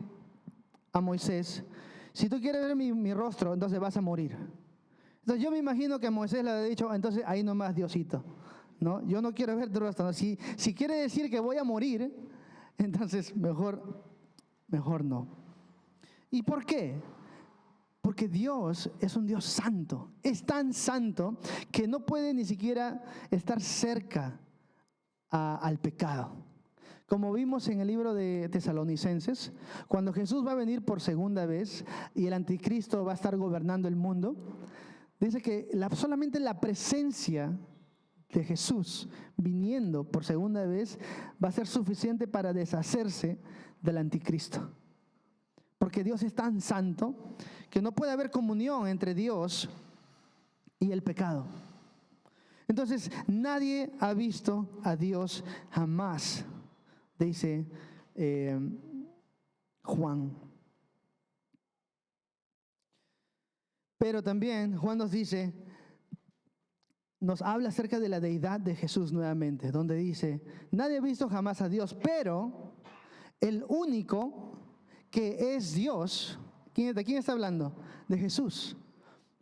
a Moisés: si tú quieres ver mi rostro, entonces vas a morir. Entonces yo me imagino que Moisés le ha dicho: entonces ahí nomás, Diosito, ¿no? Yo no quiero ver tu rostro, ¿no? Si quiere decir que voy a morir, entonces mejor no. ¿Y por qué? Porque Dios es un Dios santo. Es tan santo que no puede ni siquiera estar cerca al pecado. Como vimos en el libro de Tesalonicenses, cuando Jesús va a venir por segunda vez y el anticristo va a estar gobernando el mundo, dice que solamente la presencia de Jesús viniendo por segunda vez va a ser suficiente para deshacerse del anticristo. Porque Dios es tan santo que no puede haber comunión entre Dios y el pecado. Entonces, nadie ha visto a Dios jamás, dice Juan. Pero también Juan nos habla acerca de la deidad de Jesús nuevamente, donde dice: nadie ha visto jamás a Dios, pero el único que es Dios, ¿de quién está hablando? De Jesús.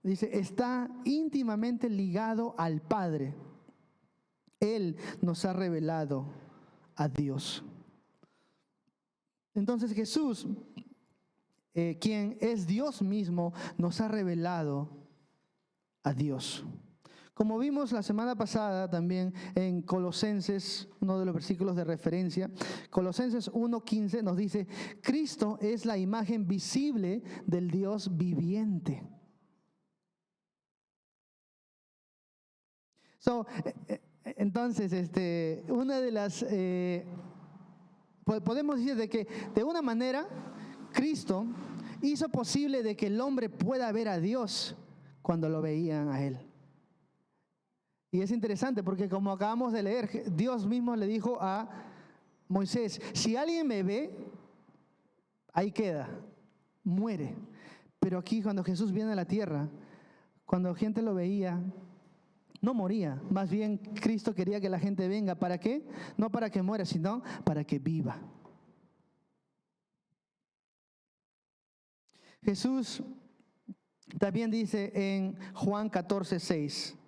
Dice: está íntimamente ligado al Padre. Él nos ha revelado a Dios. Entonces Jesús, quien es Dios mismo, nos ha revelado a Dios. Como vimos la semana pasada también en Colosenses, uno de los versículos de referencia, Colosenses 1:15 nos dice: Cristo es la imagen visible del Dios viviente. Entonces, una de las, podemos decir de que de una manera Cristo hizo posible de que el hombre pueda ver a Dios cuando lo veían a Él. Y es interesante porque, como acabamos de leer, Dios mismo le dijo a Moisés: si alguien me ve, ahí queda, muere. Pero aquí, cuando Jesús viene a la tierra, cuando gente lo veía, no moría. Más bien, Cristo quería que la gente venga. ¿Para qué? No para que muera, sino para que viva. Jesús también dice en Juan 14:6.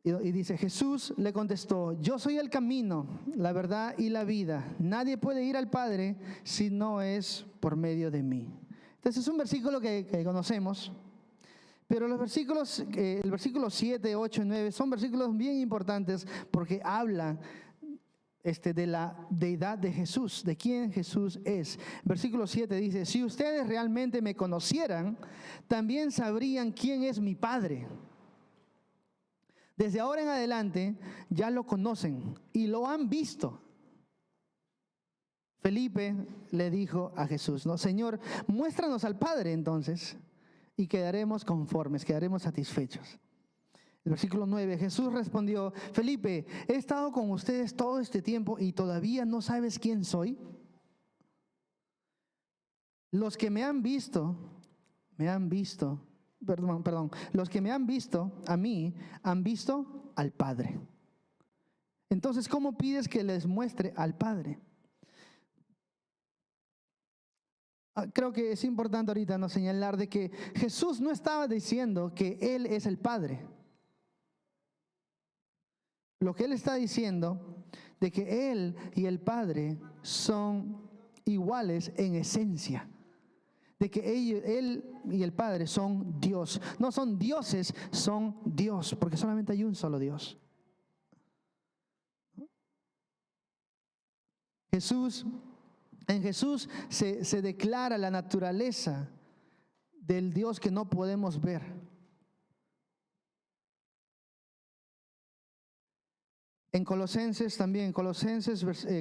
Y dice: Jesús le contestó: yo soy el camino, la verdad y la vida. Nadie puede ir al Padre si no es por medio de mí. Entonces es un versículo que conocemos, pero los versículos, el versículo 7, 8 y 9 son versículos bien importantes porque hablan de la deidad de Jesús, de quién Jesús es. Versículo 7 dice, si ustedes realmente me conocieran, también sabrían quién es mi Padre. Desde ahora en adelante ya lo conocen y lo han visto. Felipe le dijo a Jesús, ¿no? Señor, muéstranos al Padre entonces y quedaremos conformes, quedaremos satisfechos. El versículo 9, Jesús respondió, Felipe, he estado con ustedes todo este tiempo y todavía no sabes quién soy. Los que me han visto, los que me han visto a mí, han visto al Padre. Entonces, ¿cómo pides que les muestre al Padre? Creo que es importante ahorita no señalar de que Jesús no estaba diciendo que Él es el Padre. Lo que Él está diciendo de que Él y el Padre son iguales en esencia. De que Él y el Padre son Dios. No son dioses, son Dios, porque solamente hay un solo Dios. En Jesús se declara la naturaleza del Dios que no podemos ver. En Colosenses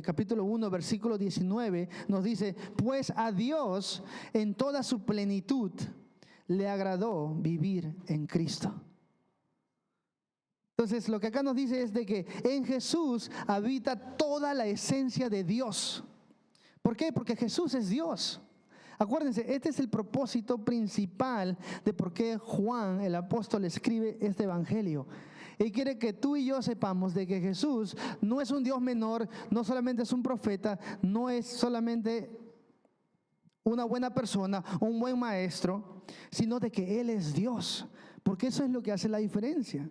capítulo 1, versículo 19 nos dice, pues a Dios en toda su plenitud le agradó vivir en Cristo. Entonces lo que acá nos dice es de que en Jesús habita toda la esencia de Dios. ¿Por qué? Porque Jesús es Dios. Acuérdense, este es el propósito principal de por qué Juan, el apóstol, escribe este evangelio. Él quiere que tú y yo sepamos de que Jesús no es un Dios menor, no solamente es un profeta, no es solamente una buena persona, un buen maestro, sino de que Él es Dios, porque eso es lo que hace la diferencia.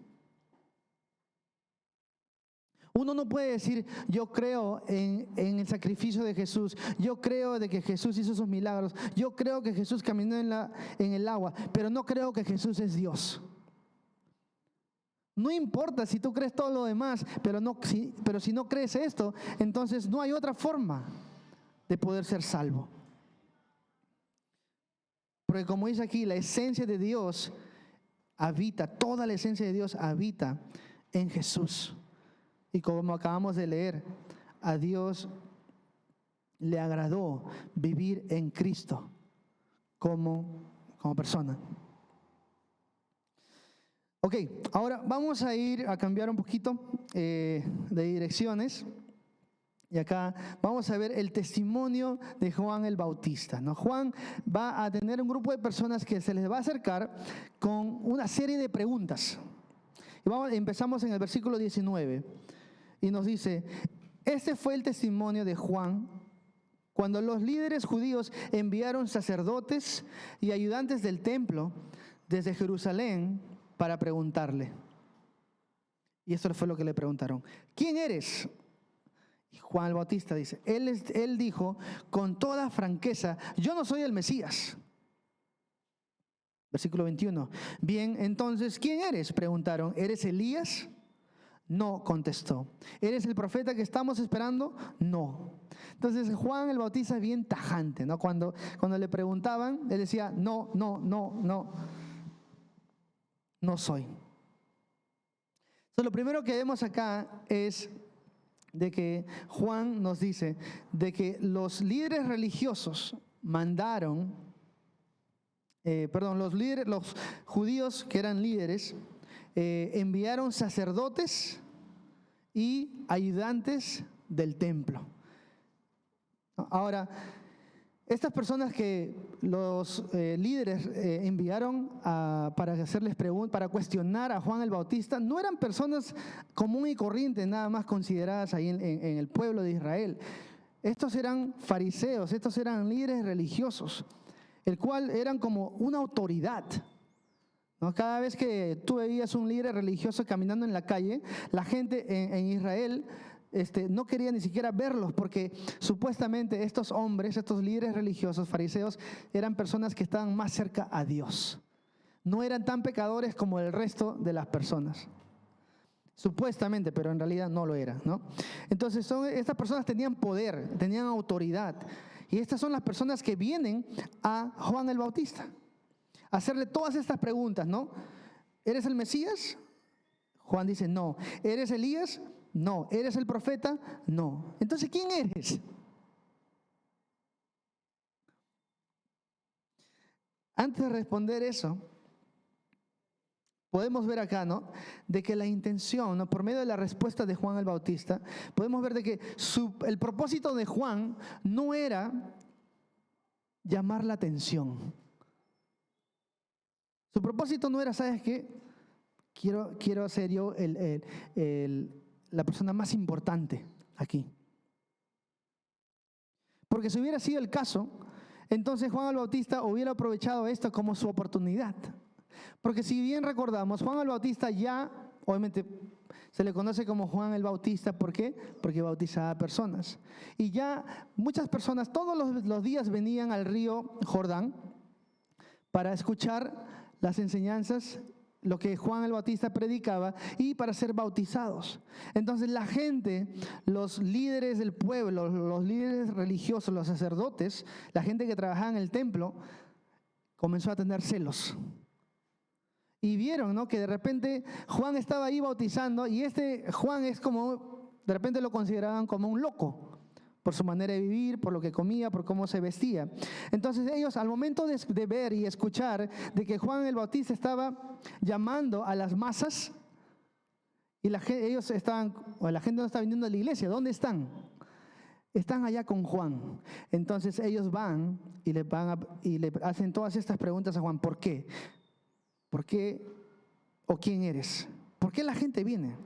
Uno no puede decir, yo creo en el sacrificio de Jesús, yo creo de que Jesús hizo sus milagros, yo creo que Jesús caminó en el agua, pero no creo que Jesús es Dios. No importa si tú crees todo lo demás, pero si no crees esto, entonces no hay otra forma de poder ser salvo. Porque como dice aquí, la esencia de Dios habita, toda la esencia de Dios habita en Jesús. Y como acabamos de leer, a Dios le agradó vivir en Cristo como persona. Ok, ahora vamos a ir a cambiar un poquito de direcciones. Y acá vamos a ver el testimonio de Juan el Bautista, ¿no? Juan va a tener un grupo de personas que se les va a acercar con una serie de preguntas. Y empezamos en el versículo 19. Y nos dice, este fue el testimonio de Juan cuando los líderes judíos enviaron sacerdotes y ayudantes del templo desde Jerusalén para preguntarle. Y esto fue lo que le preguntaron. ¿Quién eres? Y Juan el Bautista dice, él dijo con toda franqueza, yo no soy el Mesías. Versículo 21. Bien, entonces, ¿quién eres? Preguntaron. ¿Eres Elías? No, contestó. ¿Eres el profeta que estamos esperando? No. Entonces Juan el Bautista es bien tajante, ¿no? Cuando le preguntaban, él decía, no soy. Entonces, lo primero que vemos acá es de que Juan nos dice de que los líderes religiosos mandaron, los judíos que eran líderes, enviaron sacerdotes y ayudantes del templo. Ahora, estas personas que los líderes enviaron para hacerles preguntas, para cuestionar a Juan el Bautista, no eran personas común y corriente, nada más consideradas ahí en el pueblo de Israel. Estos eran fariseos, estos eran líderes religiosos, el cual eran como una autoridad, ¿no? Cada vez que tú veías un líder religioso caminando en la calle, la gente en Israel no quería ni siquiera verlos, porque supuestamente estos hombres, estos líderes religiosos, fariseos, eran personas que estaban más cerca a Dios. No eran tan pecadores como el resto de las personas. Supuestamente, pero en realidad no lo era, ¿no? Entonces estas personas tenían poder, tenían autoridad. Y estas son las personas que vienen a Juan el Bautista a hacerle todas estas preguntas, ¿no? ¿Eres el Mesías? Juan dice, no. ¿Eres Elías? No. ¿Eres el profeta? No. Entonces, ¿quién eres? Antes de responder eso, podemos ver acá, ¿no? De que la intención, ¿no? Por medio de la respuesta de Juan el Bautista, podemos ver de que el propósito de Juan no era llamar la atención. Su propósito no era, ¿sabes qué? Quiero ser yo la persona más importante aquí. Porque si hubiera sido el caso, entonces Juan el Bautista hubiera aprovechado esto como su oportunidad. Porque si bien recordamos, Juan el Bautista ya, obviamente, se le conoce como Juan el Bautista. ¿Por qué? Porque bautizaba personas. Y ya muchas personas todos los días venían al río Jordán para escuchar las enseñanzas, lo que Juan el Bautista predicaba, y para ser bautizados. Entonces la gente, los líderes del pueblo, los líderes religiosos, los sacerdotes, la gente que trabajaba en el templo, comenzó a tener celos. Y vieron, ¿no?, que de repente Juan estaba ahí bautizando, y Juan es como, de repente lo consideraban como un loco, por su manera de vivir, por lo que comía, por cómo se vestía. Entonces ellos, al momento de ver y escuchar de que Juan el Bautista estaba llamando a las masas, y la gente no está viniendo a la iglesia, ¿dónde están? Están allá con Juan. Entonces ellos van y le hacen todas estas preguntas a Juan. ¿Por qué? ¿Por qué? ¿O quién eres? ¿Por qué la gente viene?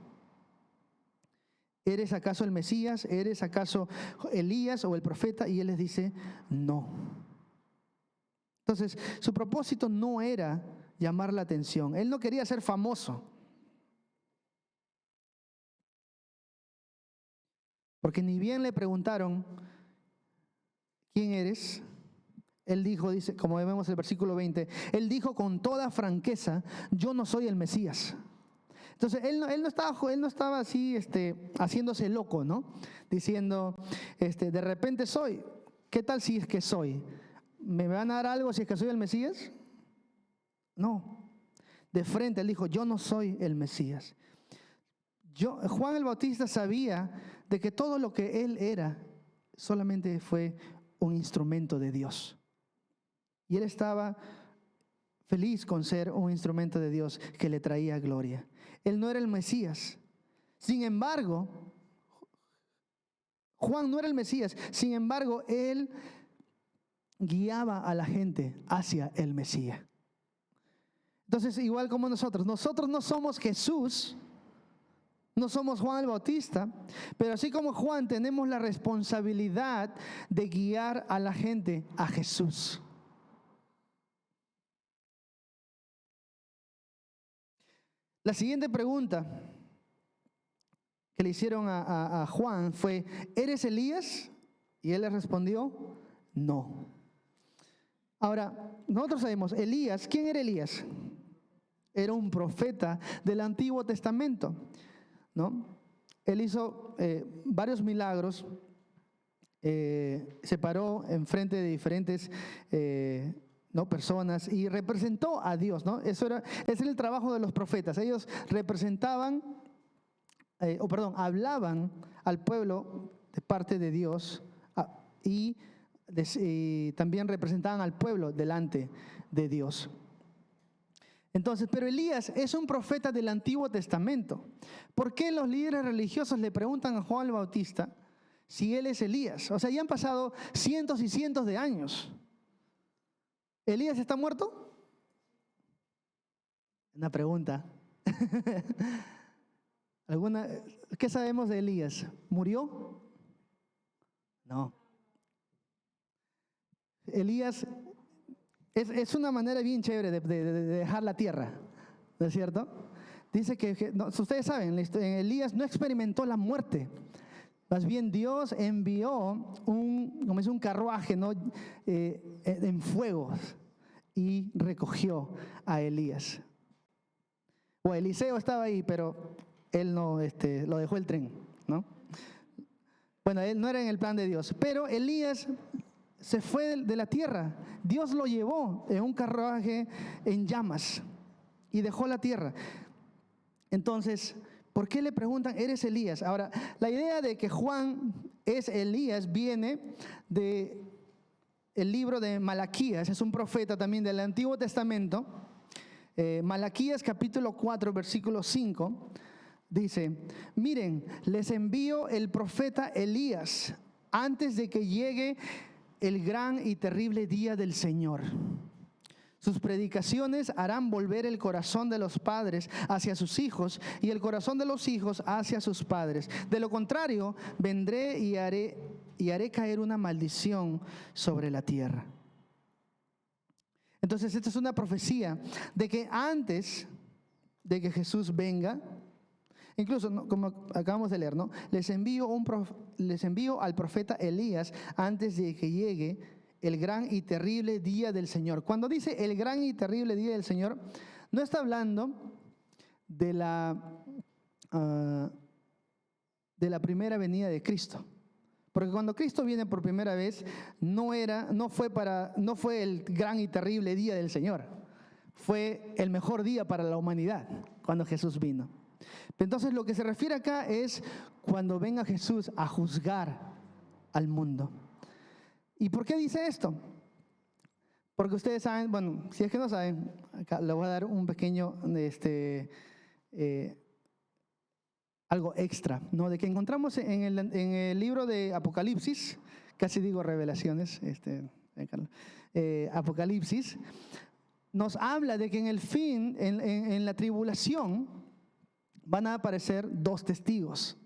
¿Eres acaso el Mesías? ¿Eres acaso Elías o el profeta? Y él les dice, no. Entonces, su propósito no era llamar la atención. Él no quería ser famoso. Porque ni bien le preguntaron, ¿quién eres? Él dijo, dice, como vemos en el versículo 20, él dijo con toda franqueza, yo no soy el Mesías. Entonces, él no estaba así haciéndose loco, ¿no? Diciendo, de repente soy. ¿Qué tal si es que soy? ¿Me van a dar algo si es que soy el Mesías? No. De frente, él dijo, yo no soy el Mesías. Juan el Bautista sabía de que todo lo que él era solamente fue un instrumento de Dios. Y él estaba feliz con ser un instrumento de Dios que le traía gloria. Él no era el Mesías. Sin embargo, Juan no era el Mesías. Sin embargo, él guiaba a la gente hacia el Mesías. Entonces, igual como nosotros no somos Jesús, no somos Juan el Bautista, pero así como Juan tenemos la responsabilidad de guiar a la gente a Jesús. La siguiente pregunta que le hicieron a Juan fue, ¿eres Elías? Y él le respondió, no. Ahora, nosotros sabemos, Elías, ¿quién era Elías? Era un profeta del Antiguo Testamento, ¿no? Él hizo varios milagros, se paró enfrente de diferentes ¿no?, personas y representó a Dios, ¿no? Ese era el trabajo de los profetas. Ellos representaban, hablaban al pueblo de parte de Dios y también representaban al pueblo delante de Dios. Entonces, pero Elías es un profeta del Antiguo Testamento. ¿Por qué los líderes religiosos le preguntan a Juan el Bautista si él es Elías? O sea, ya han pasado cientos y cientos de años. ¿Elías está muerto? Una pregunta. ¿Qué sabemos de Elías? ¿Murió? No. Elías es una manera bien chévere de dejar la tierra, ¿no es cierto? Dice que ustedes saben, Elías no experimentó la muerte. Más bien Dios envió un carruaje, ¿no?, en fuegos y recogió a Elías. O Eliseo estaba ahí, pero él no lo dejó el tren, ¿no? Bueno, él no era en el plan de Dios, pero Elías se fue de la tierra. Dios lo llevó en un carruaje en llamas y dejó la tierra. Entonces, ¿por qué le preguntan, eres Elías? Ahora, la idea de que Juan es Elías viene de el libro de Malaquías, es un profeta también del Antiguo Testamento. Malaquías capítulo 4, versículo 5, dice: miren, les envío el profeta Elías antes de que llegue el gran y terrible día del Señor. Sus predicaciones harán volver el corazón de los padres hacia sus hijos y el corazón de los hijos hacia sus padres. De lo contrario, vendré y haré caer una maldición sobre la tierra. Entonces, esta es una profecía de que antes de que Jesús venga, incluso, ¿no?, como acabamos de leer, ¿no?, les envío al profeta Elías antes de que llegue el gran y terrible día del Señor. Cuando dice el gran y terrible día del Señor, no está hablando de la primera venida de Cristo. Porque cuando Cristo viene por primera vez, no fue el gran y terrible día del Señor. Fue el mejor día para la humanidad cuando Jesús vino. Entonces, lo que se refiere acá es cuando venga Jesús a juzgar al mundo. ¿Y por qué dice esto? Porque ustedes saben, bueno, si es que no saben, acá les voy a dar un pequeño algo extra, ¿no?, de que encontramos en el libro de Apocalipsis, casi digo Revelaciones, Apocalipsis, nos habla de que en el fin, en la tribulación, van a aparecer dos testigos.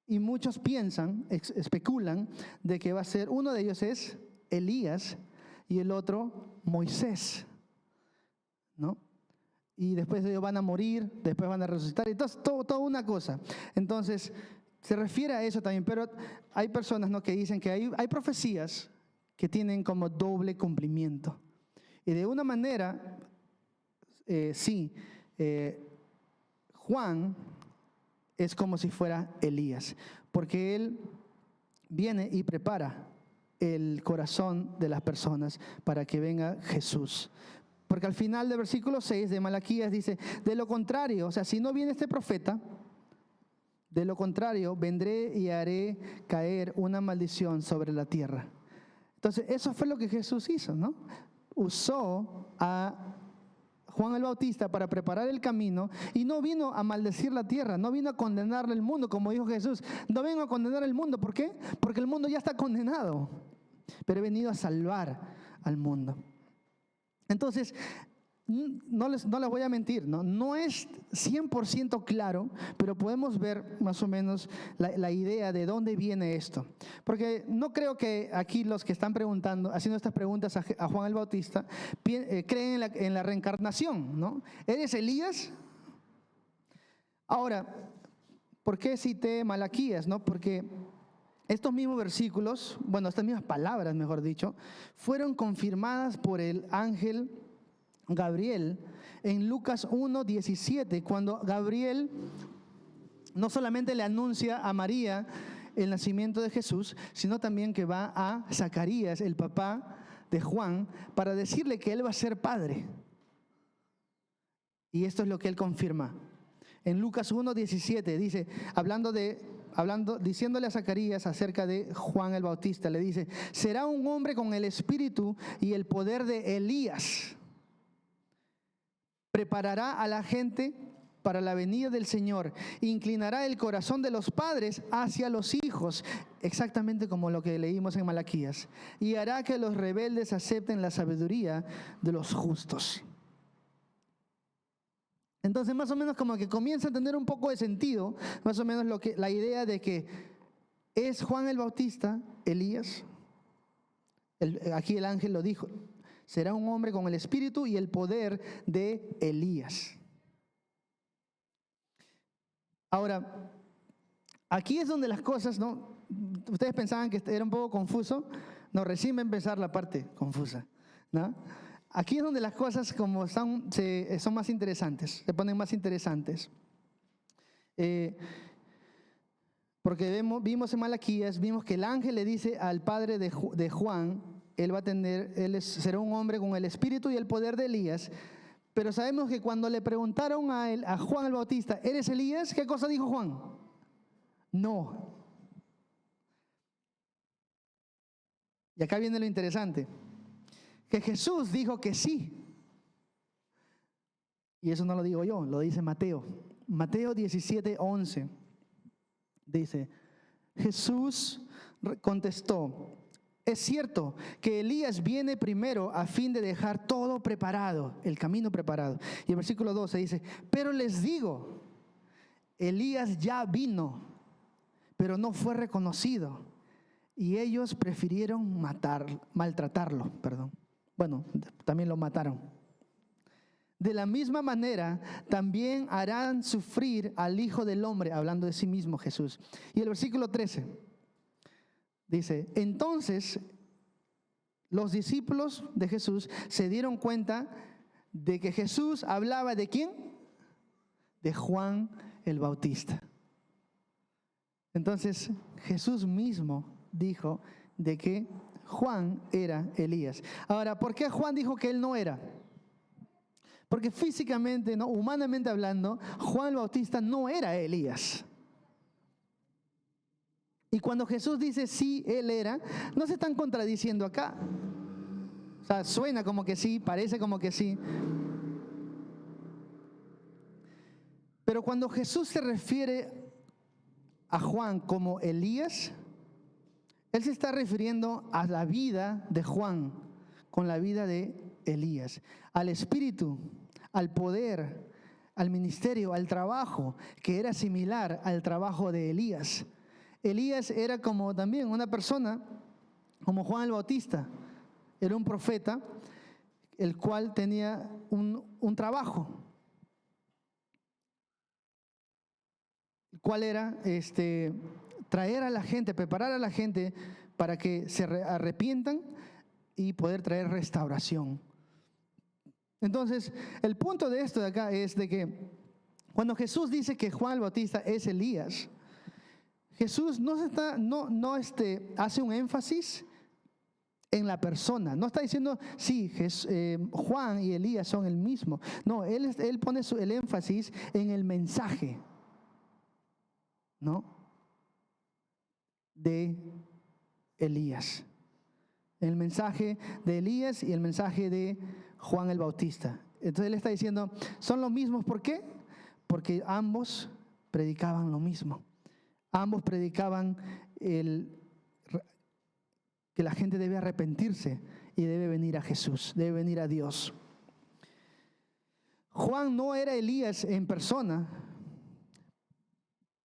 Y muchos piensan, especulan, de que va a ser, uno de ellos es Elías y el otro Moisés, ¿no? Y después ellos van a morir, después van a resucitar, entonces toda una cosa. Entonces, se refiere a eso también, pero hay personas, ¿no?, que dicen que hay profecías que tienen como doble cumplimiento. Y de una manera, Juan es como si fuera Elías, porque él viene y prepara el corazón de las personas para que venga Jesús. Porque al final del versículo 6 de Malaquías dice: de lo contrario, o sea, si no viene este profeta, de lo contrario, vendré y haré caer una maldición sobre la tierra. Entonces, eso fue lo que Jesús hizo, ¿no? Usó a Juan el Bautista para preparar el camino y no vino a maldecir la tierra, no vino a condenar el mundo, como dijo Jesús. No vengo a condenar el mundo, ¿por qué? Porque el mundo ya está condenado, pero he venido a salvar al mundo. Entonces, no les voy a mentir, no es 100% claro, pero podemos ver más o menos la idea de dónde viene esto. Porque no creo que aquí los que están preguntando, haciendo estas preguntas a Juan el Bautista, creen en la reencarnación, ¿no? ¿Eres Elías? Ahora, ¿por qué cité Malaquías, no? Porque estos mismos versículos, bueno, estas mismas palabras, mejor dicho, fueron confirmadas por el ángel Gabriel en Lucas 1:17, cuando Gabriel no solamente le anuncia a María el nacimiento de Jesús, sino también que va a Zacarías, el papá de Juan, para decirle que él va a ser padre. Y esto es lo que él confirma. En Lucas 1:17 dice, diciéndole a Zacarías acerca de Juan el Bautista, le dice: será un hombre con el espíritu y el poder de Elías. Preparará a la gente para la venida del Señor, inclinará el corazón de los padres hacia los hijos, exactamente como lo que leímos en Malaquías, y hará que los rebeldes acepten la sabiduría de los justos. Entonces, más o menos como que comienza a tener un poco de sentido, más o menos la idea de que es Juan el Bautista, Elías. Aquí el ángel lo dijo: será un hombre con el espíritu y el poder de Elías. Ahora, aquí es donde las cosas, ¿no? Ustedes pensaban que era un poco confuso. No, recién va a empezar la parte confusa, ¿no? Aquí es donde las cosas como son más interesantes, se ponen más interesantes. Porque vimos en Malaquías, vimos que el ángel le dice al padre de Juan, será un hombre con el espíritu y el poder de Elías. Pero sabemos que cuando le preguntaron a Juan el Bautista, ¿eres Elías? ¿Qué cosa dijo Juan? No. Y acá viene lo interesante, que Jesús dijo que sí. Y eso no lo digo yo, lo dice Mateo. Mateo 17:11 dice, Jesús contestó, es cierto que Elías viene primero a fin de dejar todo preparado, el camino preparado. Y el versículo 12 dice, pero les digo, Elías ya vino, pero no fue reconocido. Y ellos prefirieron maltratarlo. Bueno, también lo mataron. De la misma manera, también harán sufrir al Hijo del Hombre, hablando de sí mismo Jesús. Y el versículo 13 dice, entonces los discípulos de Jesús se dieron cuenta de que Jesús hablaba ¿de quién? De Juan el Bautista. Entonces Jesús mismo dijo de que Juan era Elías. Ahora, ¿por qué Juan dijo que él no era? Porque físicamente, ¿no? Humanamente hablando, Juan el Bautista no era Elías. Y cuando Jesús dice sí, él era, no se están contradiciendo acá. O sea, suena como que sí, parece como que sí. Pero cuando Jesús se refiere a Juan como Elías, él se está refiriendo a la vida de Juan con la vida de Elías, al espíritu, al poder, al ministerio, al trabajo, que era similar al trabajo de Elías. Elías era como también una persona, como Juan el Bautista, era un profeta, el cual tenía un trabajo, el cual era traer a la gente, preparar a la gente para que se arrepientan y poder traer restauración. Entonces, el punto de esto de acá es de que cuando Jesús dice que Juan el Bautista es Elías, Jesús no hace un énfasis en la persona. No está diciendo, sí, Juan y Elías son el mismo. No, él pone el énfasis en el mensaje, ¿no? De Elías. El mensaje de Elías y el mensaje de Juan el Bautista. Entonces él está diciendo, son los mismos. ¿Por qué? Porque ambos predicaban lo mismo. Ambos predicaban que la gente debe arrepentirse y debe venir a Jesús, debe venir a Dios. Juan no era Elías en persona,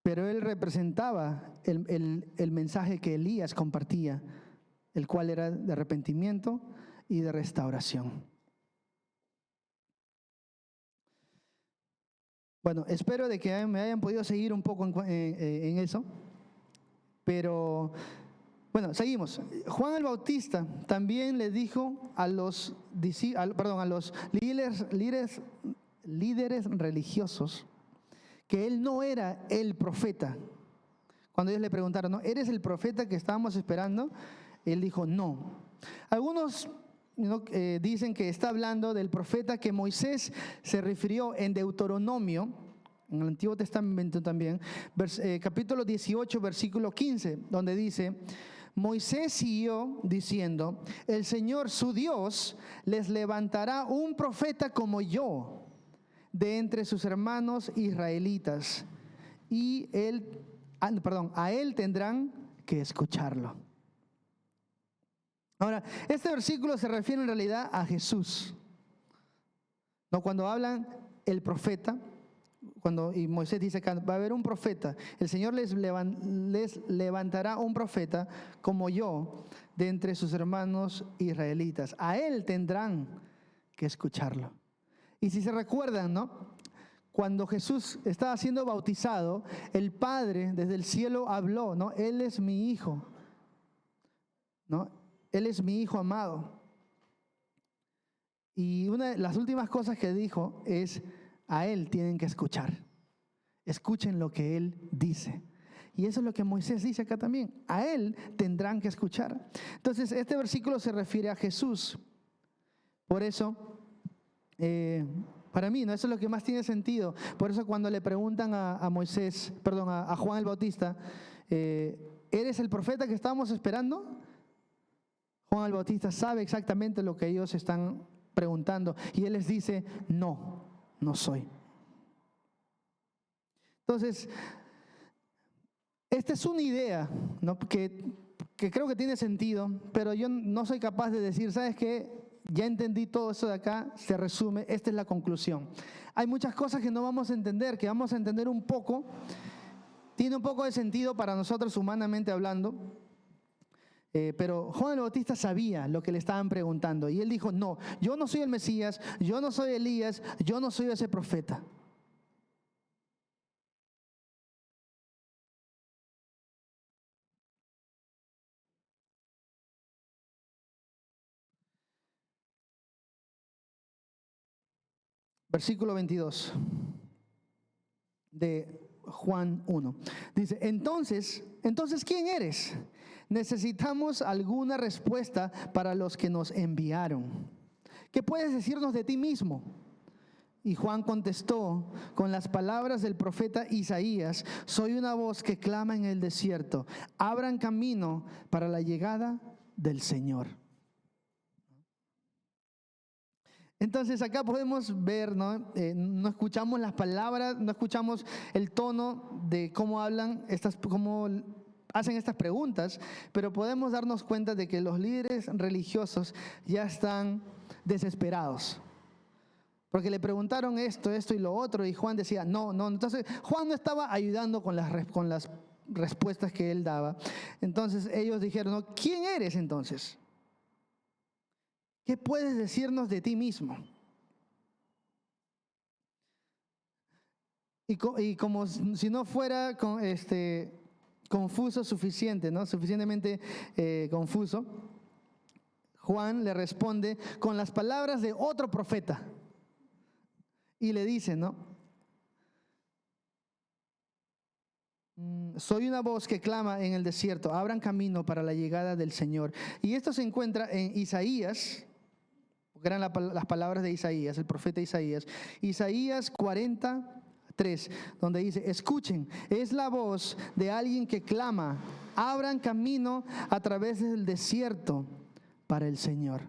pero él representaba el mensaje que Elías compartía, el cual era de arrepentimiento y de restauración. Bueno, espero de que me hayan podido seguir un poco en eso, pero bueno, seguimos. Juan el Bautista también le dijo a los líderes religiosos que él no era el profeta. Cuando ellos le preguntaron, ¿no? ¿Eres el profeta que estábamos esperando? Él dijo, no. Algunos dicen que está hablando del profeta que Moisés se refirió en Deuteronomio, en el Antiguo Testamento también, capítulo 18, versículo 15, donde dice, Moisés siguió diciendo, el Señor su Dios les levantará un profeta como yo de entre sus hermanos israelitas, y a él tendrán que escucharlo. Ahora, este versículo se refiere en realidad a Jesús. No, cuando hablan el profeta, y Moisés dice que va a haber un profeta, el Señor les levantará un profeta como yo de entre sus hermanos israelitas. A él tendrán que escucharlo. Y si se recuerdan, ¿no? Cuando Jesús estaba siendo bautizado, el Padre desde el cielo habló, ¿no? Él es mi Hijo, ¿no? Él es mi Hijo amado. Y una de las últimas cosas que dijo es, a Él tienen que escuchar. Escuchen lo que Él dice. Y eso es lo que Moisés dice acá también. A Él tendrán que escuchar. Entonces, este versículo se refiere a Jesús. Por eso, para mí, ¿no? Eso es lo que más tiene sentido. Por eso cuando le preguntan a Juan el Bautista, ¿eres el profeta que estábamos esperando? Juan el Bautista sabe exactamente lo que ellos están preguntando. Y él les dice, no soy. Entonces, esta es una idea, ¿no? que creo que tiene sentido, pero yo no soy capaz de decir, ¿sabes qué? Ya entendí todo eso de acá, se resume, esta es la conclusión. Hay muchas cosas que no vamos a entender, que vamos a entender un poco, tiene un poco de sentido para nosotros humanamente hablando, pero Juan el Bautista sabía lo que le estaban preguntando y él dijo, no, yo no soy el Mesías, yo no soy Elías, yo no soy ese profeta. Versículo 22 de Juan 1. Dice, entonces, ¿quién eres? Necesitamos alguna respuesta para los que nos enviaron. ¿Qué puedes decirnos de ti mismo? Y Juan contestó con las palabras del profeta Isaías, soy una voz que clama en el desierto, abran camino para la llegada del Señor. Entonces acá podemos ver, ¿no? No escuchamos las palabras, no escuchamos el tono de cómo hablan, cómo hacen estas preguntas, pero podemos darnos cuenta de que los líderes religiosos ya están desesperados. Porque le preguntaron esto y lo otro, y Juan decía, no. Entonces Juan no estaba ayudando con las respuestas que él daba. Entonces ellos dijeron, ¿no? ¿Quién eres entonces? ¿Qué puedes decirnos de ti mismo? Y como si no fuera confuso suficiente, ¿no? Suficientemente confuso, Juan le responde con las palabras de otro profeta. Y le dice, ¿no? Soy una voz que clama en el desierto, abran camino para la llegada del Señor. Y esto se encuentra en Isaías, porque eran las palabras de Isaías, el profeta Isaías. Isaías 40:3, donde dice, escuchen, es la voz de alguien que clama, abran camino a través del desierto para el Señor.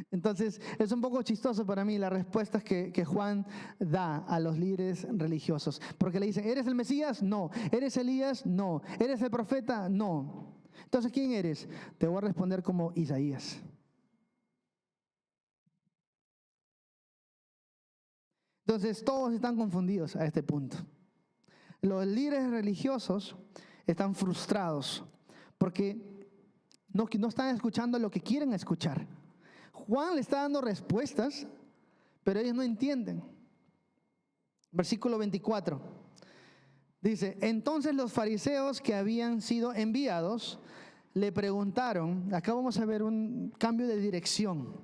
Entonces, es un poco chistoso para mí las respuestas que Juan da a los líderes religiosos. Porque le dicen, ¿eres el Mesías? No. ¿Eres Elías? No. ¿Eres el profeta? No. Entonces, ¿quién eres? Te voy a responder como Isaías. Entonces, todos están confundidos a este punto. Los líderes religiosos están frustrados porque no están escuchando lo que quieren escuchar. Juan le está dando respuestas, pero ellos no entienden. Versículo 24. Dice, entonces los fariseos que habían sido enviados le preguntaron, acá vamos a ver un cambio de dirección.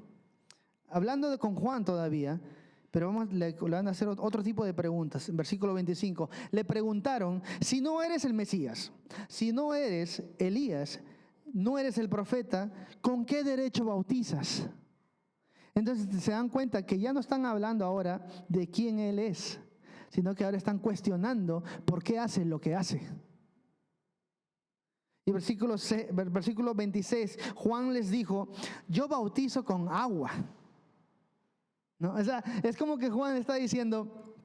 Hablando con Juan todavía, pero le van a hacer otro tipo de preguntas. En versículo 25, le preguntaron, si no eres el Mesías, si no eres Elías, no eres el profeta, ¿con qué derecho bautizas? Entonces se dan cuenta que ya no están hablando ahora de quién Él es, sino que ahora están cuestionando por qué hace lo que hace. Y versículo 26, Juan les dijo, yo bautizo con agua. ¿No? O sea, es como que Juan está diciendo,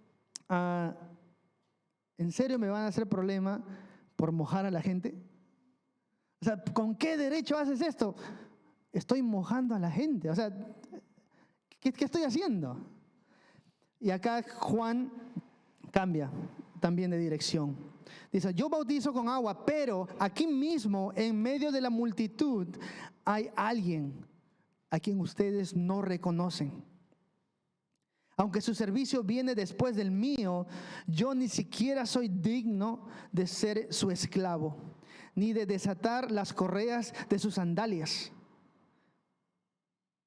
¿en serio me van a hacer problema por mojar a la gente? O sea, ¿con qué derecho haces esto? Estoy mojando a la gente. O sea, ¿qué estoy haciendo? Y acá Juan cambia también de dirección. Dice, yo bautizo con agua, pero aquí mismo, en medio de la multitud, hay alguien a quien ustedes no reconocen. Aunque su servicio viene después del mío, yo ni siquiera soy digno de ser su esclavo, ni de desatar las correas de sus sandalias.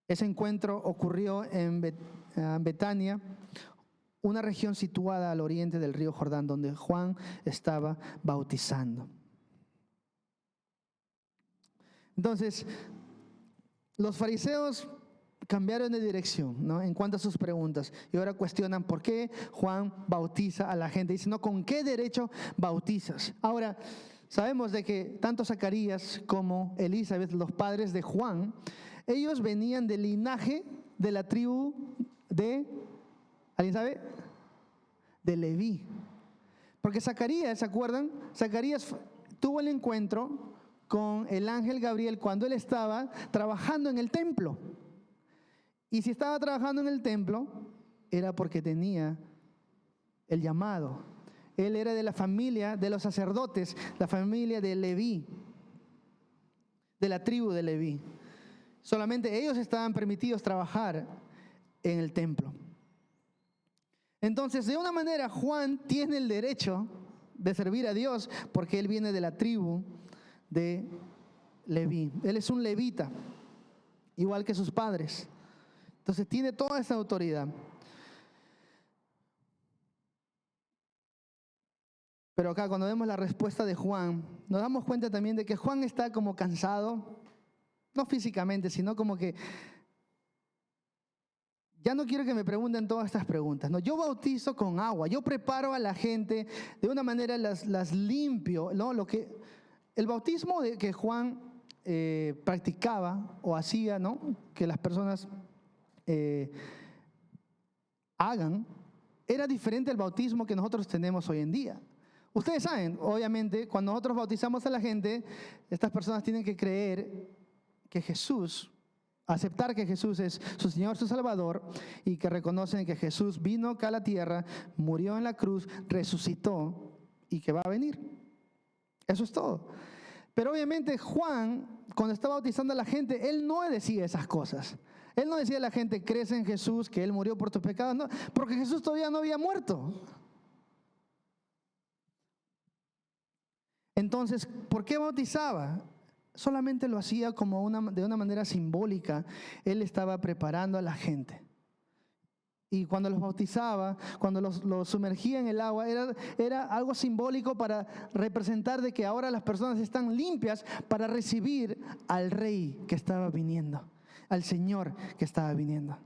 Ese encuentro ocurrió en Betania, una región situada al oriente del río Jordán, donde Juan estaba bautizando. Entonces, los fariseos cambiaron de dirección, ¿no?, en cuanto a sus preguntas, y ahora cuestionan por qué Juan bautiza a la gente. Dicen, no, ¿con qué derecho bautizas? Ahora, sabemos de que tanto Zacarías como Elizabeth, los padres de Juan, ellos venían del linaje de la tribu de, ¿alguien sabe?, de Leví. Porque Zacarías, ¿se acuerdan? Zacarías tuvo el encuentro con el ángel Gabriel cuando él estaba trabajando en el templo. Y si estaba trabajando en el templo, era porque tenía el llamado. Él era de la familia de los sacerdotes, la familia de Leví, de la tribu de Leví. Solamente ellos estaban permitidos trabajar en el templo. Entonces, de una manera, Juan tiene el derecho de servir a Dios porque él viene de la tribu de Leví. Él es un levita, igual que sus padres. Entonces, tiene toda esa autoridad. Pero acá, cuando vemos la respuesta de Juan, nos damos cuenta también de que Juan está como cansado, no físicamente, sino como que ya no quiero que me pregunten todas estas preguntas. No, yo bautizo con agua, yo preparo a la gente de una manera, las limpio, ¿no? El bautismo que Juan practicaba o hacía, ¿no?, que las personas hagan, era diferente al bautismo que nosotros tenemos hoy en día. Ustedes saben, obviamente, cuando nosotros bautizamos a la gente, estas personas tienen que creer que Jesús, aceptar que Jesús es su Señor, su Salvador, y que reconocen que Jesús vino acá a la tierra, murió en la cruz, resucitó y que va a venir. Eso es todo. Pero obviamente Juan, cuando está bautizando a la gente, él no decía esas cosas. Él no decía a la gente, crees en Jesús, que Él murió por tus pecados, no, porque Jesús todavía no había muerto. Entonces, ¿por qué bautizaba? Solamente lo hacía como de una manera simbólica. Él estaba preparando a la gente. Y cuando los bautizaba, cuando los sumergía en el agua, era algo simbólico para representar de que ahora las personas están limpias para recibir al Rey que estaba viniendo, al Señor que estaba viniendo.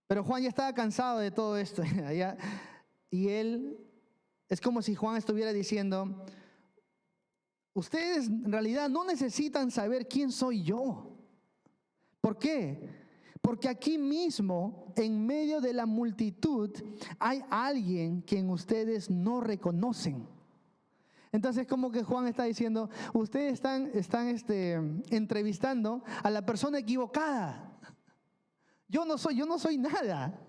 Pero Juan ya estaba cansado de todo esto. Y él, es como si Juan estuviera diciendo, ustedes en realidad no necesitan saber quién soy yo. ¿Por qué? Porque aquí mismo, en medio de la multitud, hay alguien quien ustedes no reconocen. Entonces, como que Juan está diciendo, ustedes están entrevistando a la persona equivocada. Yo no soy nada.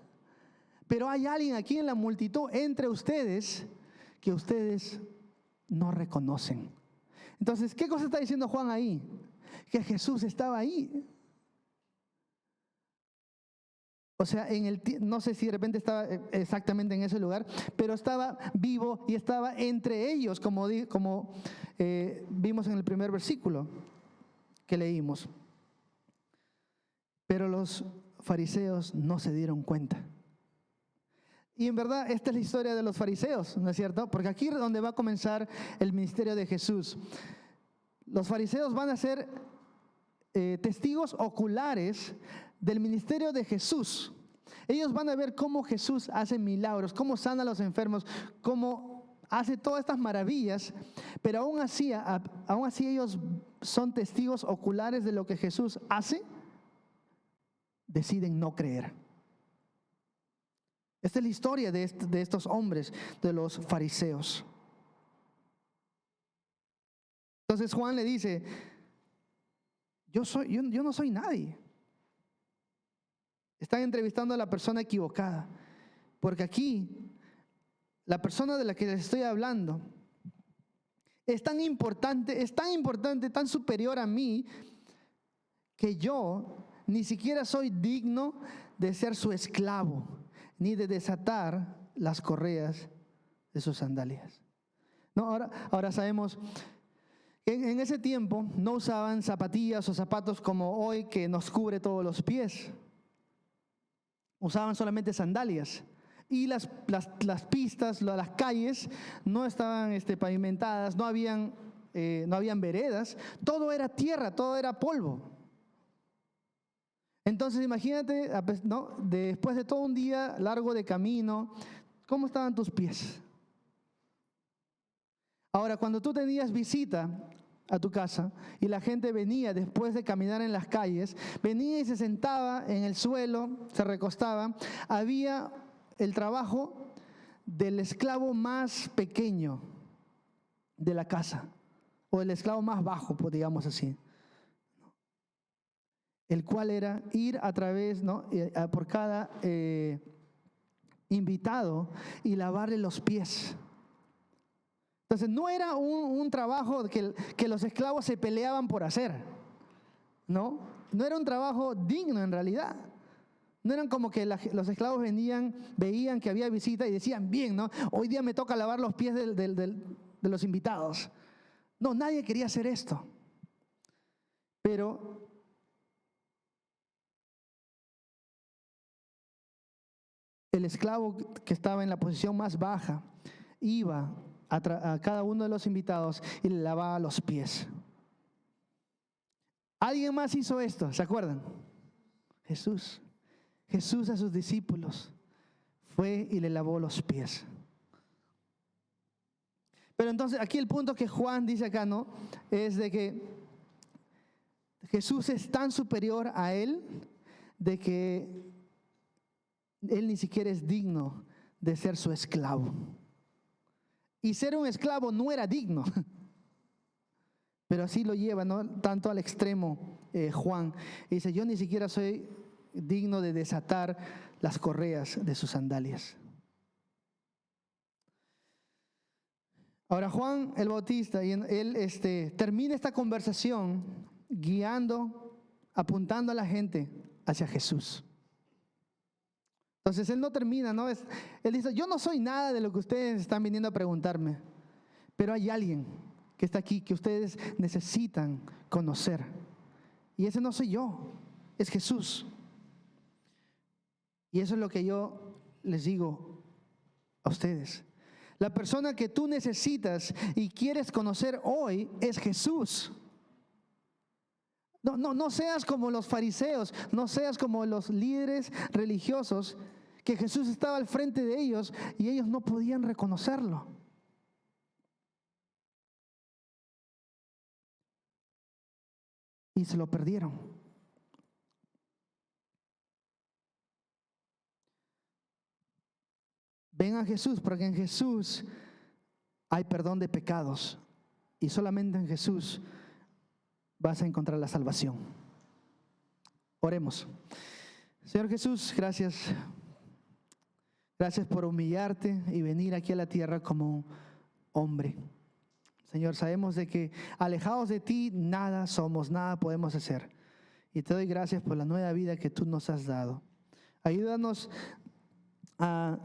Pero hay alguien aquí en la multitud entre ustedes que ustedes no reconocen. Entonces, ¿qué cosa está diciendo Juan ahí? Que Jesús estaba ahí. O sea, no sé si de repente estaba exactamente en ese lugar, pero estaba vivo y estaba entre ellos, como vimos en el primer versículo que leímos. Pero los fariseos no se dieron cuenta. Y en verdad, esta es la historia de los fariseos, ¿no es cierto? Porque aquí es donde va a comenzar el ministerio de Jesús. Los fariseos van a ser testigos oculares del ministerio de Jesús. Ellos van a ver cómo Jesús hace milagros, cómo sana a los enfermos, cómo hace todas estas maravillas, pero aún así ellos son testigos oculares de lo que Jesús hace, deciden no creer. Esta es la historia de estos hombres, de los fariseos. Entonces Juan le dice, yo no soy nadie. Están entrevistando a la persona equivocada, porque aquí la persona de la que les estoy hablando es tan importante, tan superior a mí, que yo ni siquiera soy digno de ser su esclavo, ni de desatar las correas de sus sandalias. No, ahora sabemos En ese tiempo no usaban zapatillas o zapatos como hoy que nos cubre todos los pies. Usaban solamente sandalias. Y las pistas, las calles no estaban pavimentadas, no habían veredas, todo era tierra, todo era polvo. Entonces imagínate, ¿no?, después de todo un día largo de camino, ¿cómo estaban tus pies? Ahora, cuando tú tenías visita a tu casa y la gente venía después de caminar en las calles, venía y se sentaba en el suelo, se recostaba, había el trabajo del esclavo más pequeño de la casa, o el esclavo más bajo, pues, digamos así, el cual era ir a través, ¿no?, por cada invitado y lavarle los pies. Entonces no era un trabajo que los esclavos se peleaban por hacer, no era un trabajo digno en realidad. No eran como que los esclavos veían que había visita y decían, bien, ¿no?, hoy día me toca lavar los pies de los invitados. No, nadie quería hacer esto. Pero el esclavo que estaba en la posición más baja iba a cada uno de los invitados y le lavaba los pies. ¿Alguien más hizo esto? ¿Se acuerdan? Jesús. Jesús a sus discípulos fue y le lavó los pies. Pero entonces aquí el punto que Juan dice acá, ¿no?, es de que Jesús es tan superior a él de que él ni siquiera es digno de ser su esclavo. Y ser un esclavo no era digno. Pero así lo lleva, ¿no?, tanto al extremo Juan. Y dice, yo ni siquiera soy digno de desatar las correas de sus sandalias. Ahora Juan el Bautista, y él termina esta conversación apuntando a la gente hacia Jesús. Entonces él no termina, ¿no? Él dice, yo no soy nada de lo que ustedes están viniendo a preguntarme, pero hay alguien que está aquí que ustedes necesitan conocer. Y ese no soy yo, es Jesús. Y eso es lo que yo les digo a ustedes. La persona que tú necesitas y quieres conocer hoy es Jesús. No seas como los fariseos, no seas como los líderes religiosos, que Jesús estaba al frente de ellos y ellos no podían reconocerlo. Y se lo perdieron. Ven a Jesús, porque en Jesús hay perdón de pecados y solamente en Jesús vas a encontrar la salvación. Oremos. Señor Jesús, gracias. Gracias por humillarte y venir aquí a la tierra como hombre. Señor, sabemos de que alejados de ti nada somos, nada podemos hacer. Y te doy gracias por la nueva vida que tú nos has dado. Ayúdanos a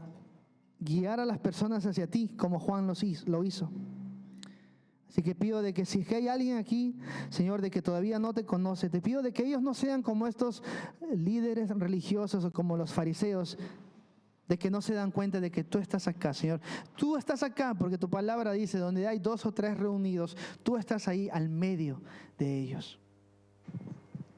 guiar a las personas hacia ti como Juan lo hizo. Así que pido de que si hay alguien aquí, Señor, de que todavía no te conoce, te pido de que ellos no sean como estos líderes religiosos o como los fariseos, de que no se dan cuenta de que tú estás acá, Señor. Tú estás acá porque tu palabra dice, donde hay 2 o 3 reunidos, tú estás ahí al medio de ellos.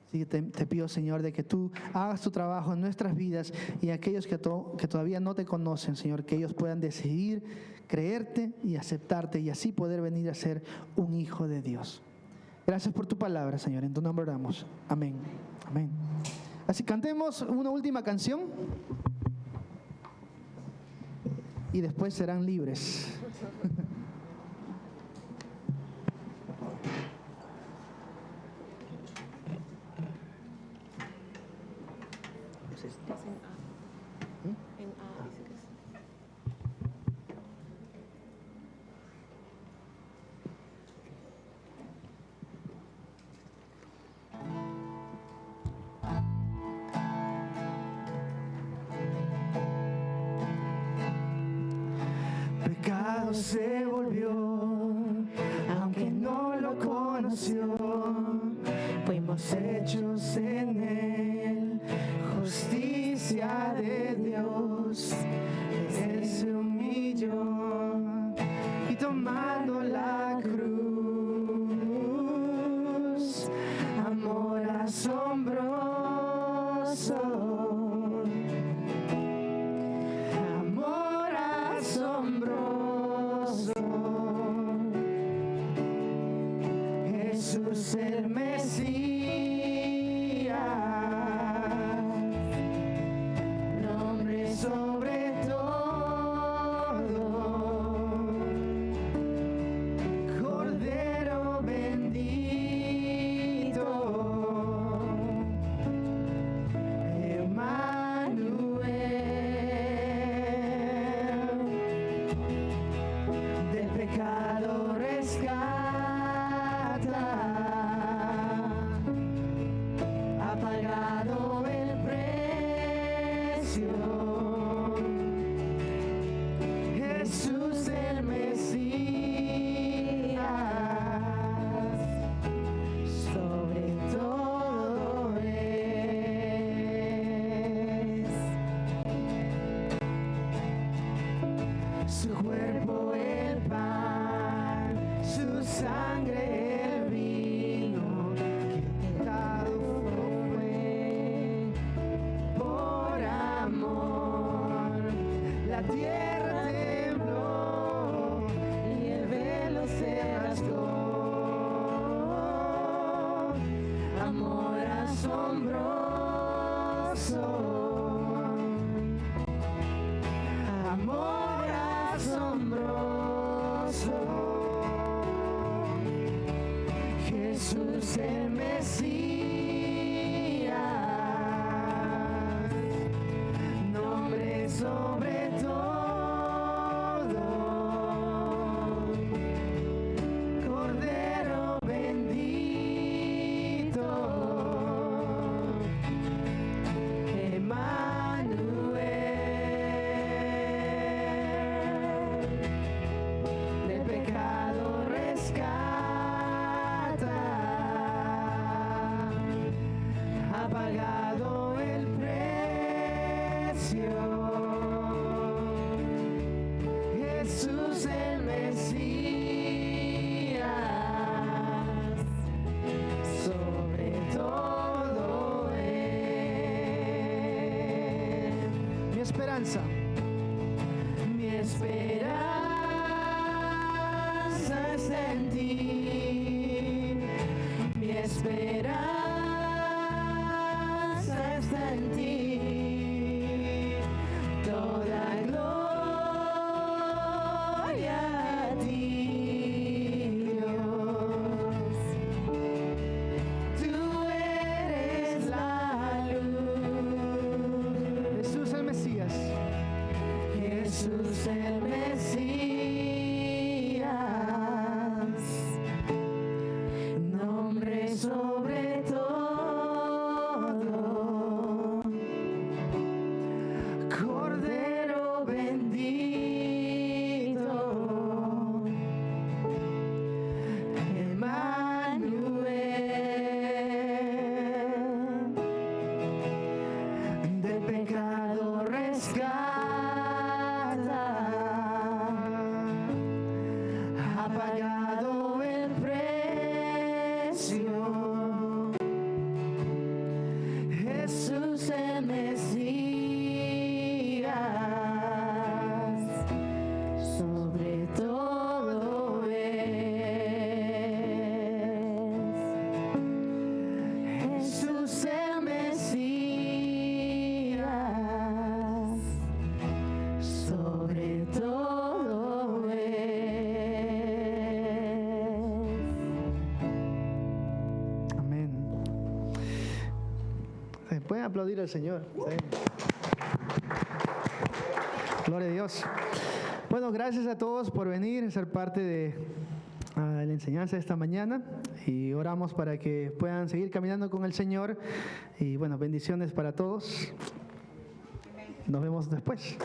Así que te pido, Señor, de que tú hagas tu trabajo en nuestras vidas y aquellos que todavía no te conocen, Señor, que ellos puedan decidir creerte y aceptarte y así poder venir a ser un hijo de Dios. Gracias por tu palabra, Señor. En tu nombre oramos. Amén. Amén. Así cantemos una última canción y después serán libres. Se volvió, aunque que no lo conoció, fuimos hechos en él, justicia de Dios. Él se humilló y tomando la cruz, amor asombroso, amor asombroso. Jesús el Mesías, nombre sobre todo, Cordero bendito, Emmanuel, del pecado rescata, ha pagado el precio. Jesús el Mesías, sobre todo es. Su cuerpo el pan, su sangre el vino, quitado fue por amor. La tierra tembló y el velo se rasgó. Amor asombroso, amor asombroso. Jesús el Mesías, nombre sobre todo, Cordero bendito, Emmanuel, del pecado rescata, ha pagado el precio. Jesús el Mesías, sobre todo es mi esperanza. Mi esperanza está en ti, mi esperanza está en ti, toda gloria a ti, Dios. Tú eres la luz. Jesús el Mesías. Jesús el Mesías, nombre sobre todo, Cordero bendito, Emmanuel, del pecado rescata, ha pagado el precio. Jesús el Mesías, sobre todo es. Jesús el Mesías, sobre todo es. Amén. ¿Se pueden aplaudir al Señor? Sí. Gloria a Dios. Bueno, gracias a todos por venir, ser parte de la enseñanza de esta mañana, y oramos para que puedan seguir caminando con el Señor, y bueno, bendiciones para todos. Nos vemos después.